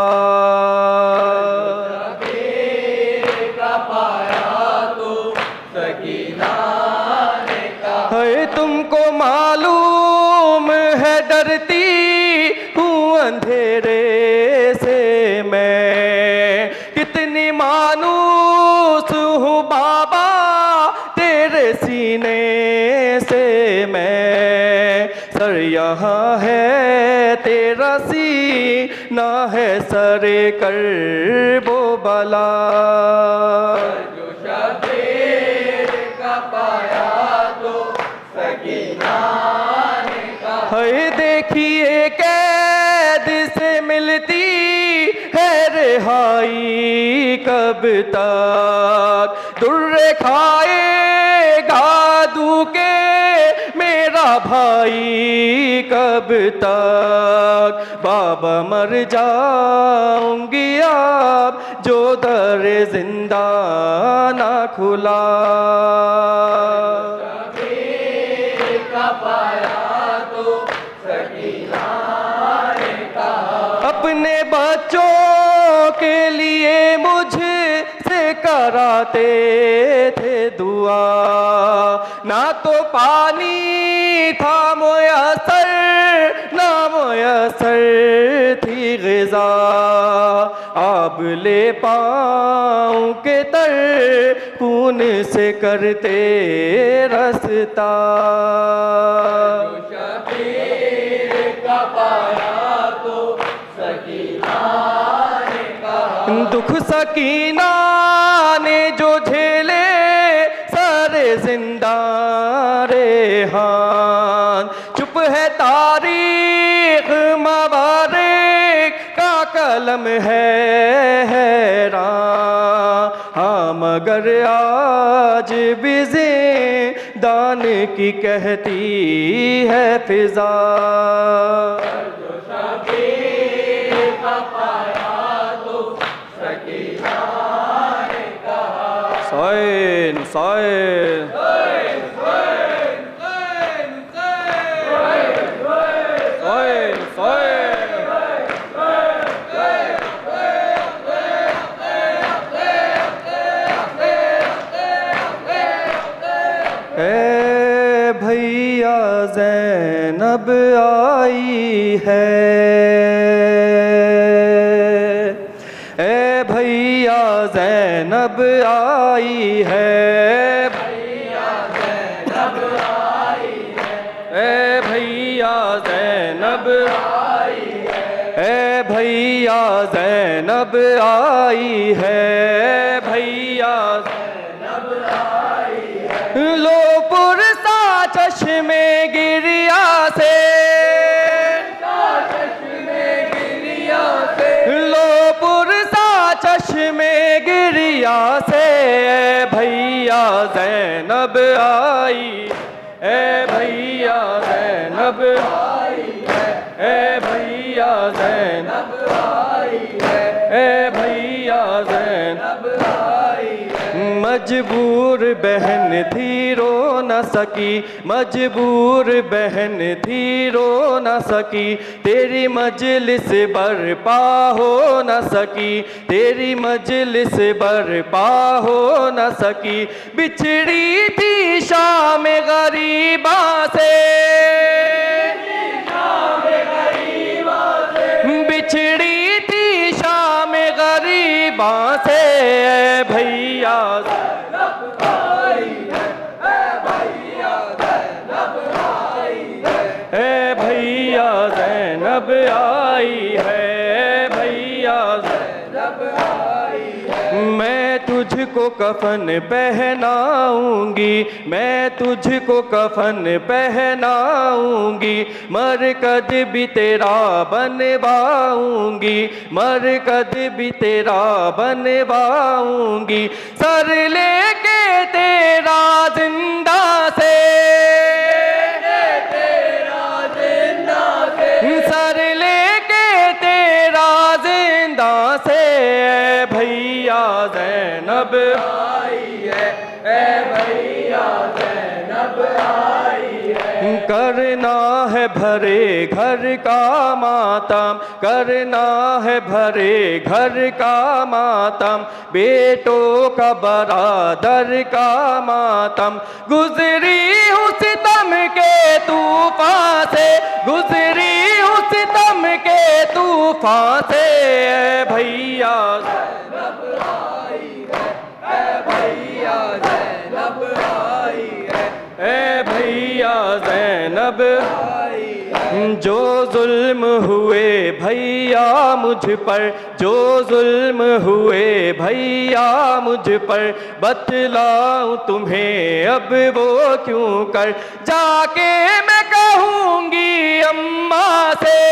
ہے تم کو معلوم ہے ڈرتی ہوں اندھیرے سے میں، کتنی مانوس ہوں بابا تیرے سینے سے میں، سر یہاں ہے تیرا سینہ ہے سر کرب و بلا، ہے دیکھیے قید سے ملتی ہے رہائی کب تک، در کھائے گا دھوکے میرا بھائی کب تک، بابا مر جاؤں گی اب جو در زندہ نہ کھلا، اپنے بچوں کے لیے مجھ سے کراتے تھے دعا، نہ تو پانی تھا میسر نہ میسر تھی غذا، آبلے پاؤں کے تر خون سے کرتے رستا، دکھ سکینہ نے جو جھیلے سارے زندہ ریحان، چپ ہے تاریخ مبارک کا قلم ہے حیران، ہاں مگر آج بھی زندان کی کہتی ہے فضا، سائن سائن اے بھیا زینب آئی ہے، اے بھیا زینب آئی ہے، اے بھیا زینب اے بھیا زینب آئی ہے، بھیا زینب آئی ہے، لو پرسا چشمے گریا سے، لو پرسا چشمے گریا سے، اے بھیا زینب آئی، اے بھیا زینب آئی ہے، اے بھیا زینب آئی ہے، اے بھیا زینب آئی ہے، مجبور بہن تھی رو نہ سکی، مجبور بہن تھی رو نہ سکی، تیری مجلس برپا ہو نہ سکی، تیری مجلس برپا ہو نہ سکی، بچھڑی تھی شام غریباں سے، بچھڑی تھی شام غریباں سے، اے بھیا زینب آئی ہے، اے بھیا زینب آئی ہے، اے بھیا زینب آئی ہے، اے بھیا زینب آئی ہے، میں تجھ کو کفن پہناؤں گی، میں تجھ کو کفن پہناؤں گی، مرکد بھی تیرا بنواؤں گی، مرکد بھی تیرا بنواؤں گی، سر لے کے تیرا زندہ سے، سر لے کے تیرا زندہ سے، اے بھیا زینب آئی ہے، اے بھیا زینب آئی ہے، کرنا ہے بھرے گھر کا ماتم، کرنا ہے بھرے گھر کا ماتم، بیٹوں کا برادر کا ماتم، گزری ہوں ستم کے طوفان سے، گزری ہوں ستم کے طوفان سے، اے بھیا زینب آئی ہے، اے بھیا زینب آئی ہے، اے بھیا زینب آئی ہے، جو ظلم ہوئے بھیا مجھ پر، جو ظلم ہوئے بھیا مجھ پر، بتلاؤں تمہیں اب وہ کیوں کر، جا کے میں کہوں گی اماں سے،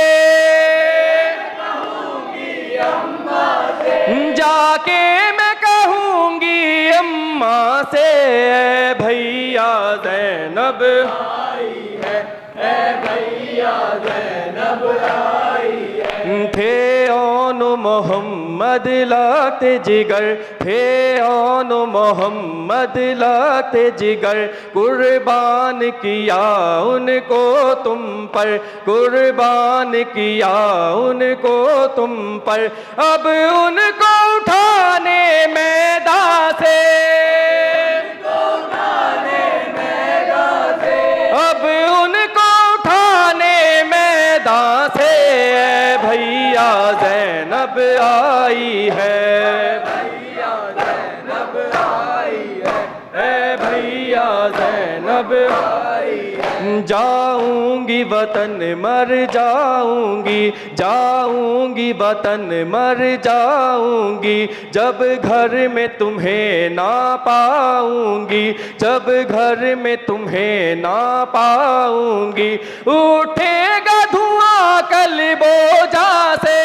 جا کے میں کہوں گی اماں سے، اے بھیا زینب آئی ہے، اے بھیا زینب آئی ہے، تھے اون محمد لگتے جگر، تھے اون محمد لگتے جگر، قربان کیا ان کو تم پر، قربان کیا ان کو تم پر، اب ان کو اٹھانے میدان سے، اب ان کو اٹھانے میدان سے، اے بھیا زینب آئی ہے، بھیا زینب آئی ہے، اے بھیا زینب آئی ہے، جاؤں گی وطن مر جاؤں گی، جاؤں گی وطن مر جاؤں گی، جب گھر میں تمہیں نہ پاؤں گی، جب گھر میں تمہیں نہ پاؤں گی، اٹھے گا دھواں قلب و جاں سے،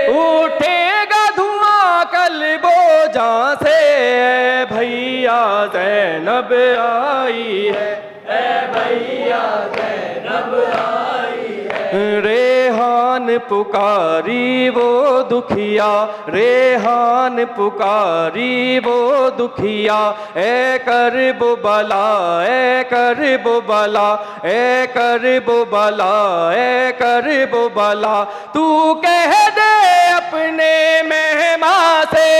اٹھے گا دھواں قلب و جاں سے، اے بھیا زینب آئی ہے، اے بھیا زینب آئی ہے، ریحان پکاری وہ دکھیا، ریحان پکاری وہ دکھیا، اے کرب و بلا، اے کرب و بلا، اے کرب و بلا، اے کرب و بلا، تو کہہ دے اپنے مہماں سے،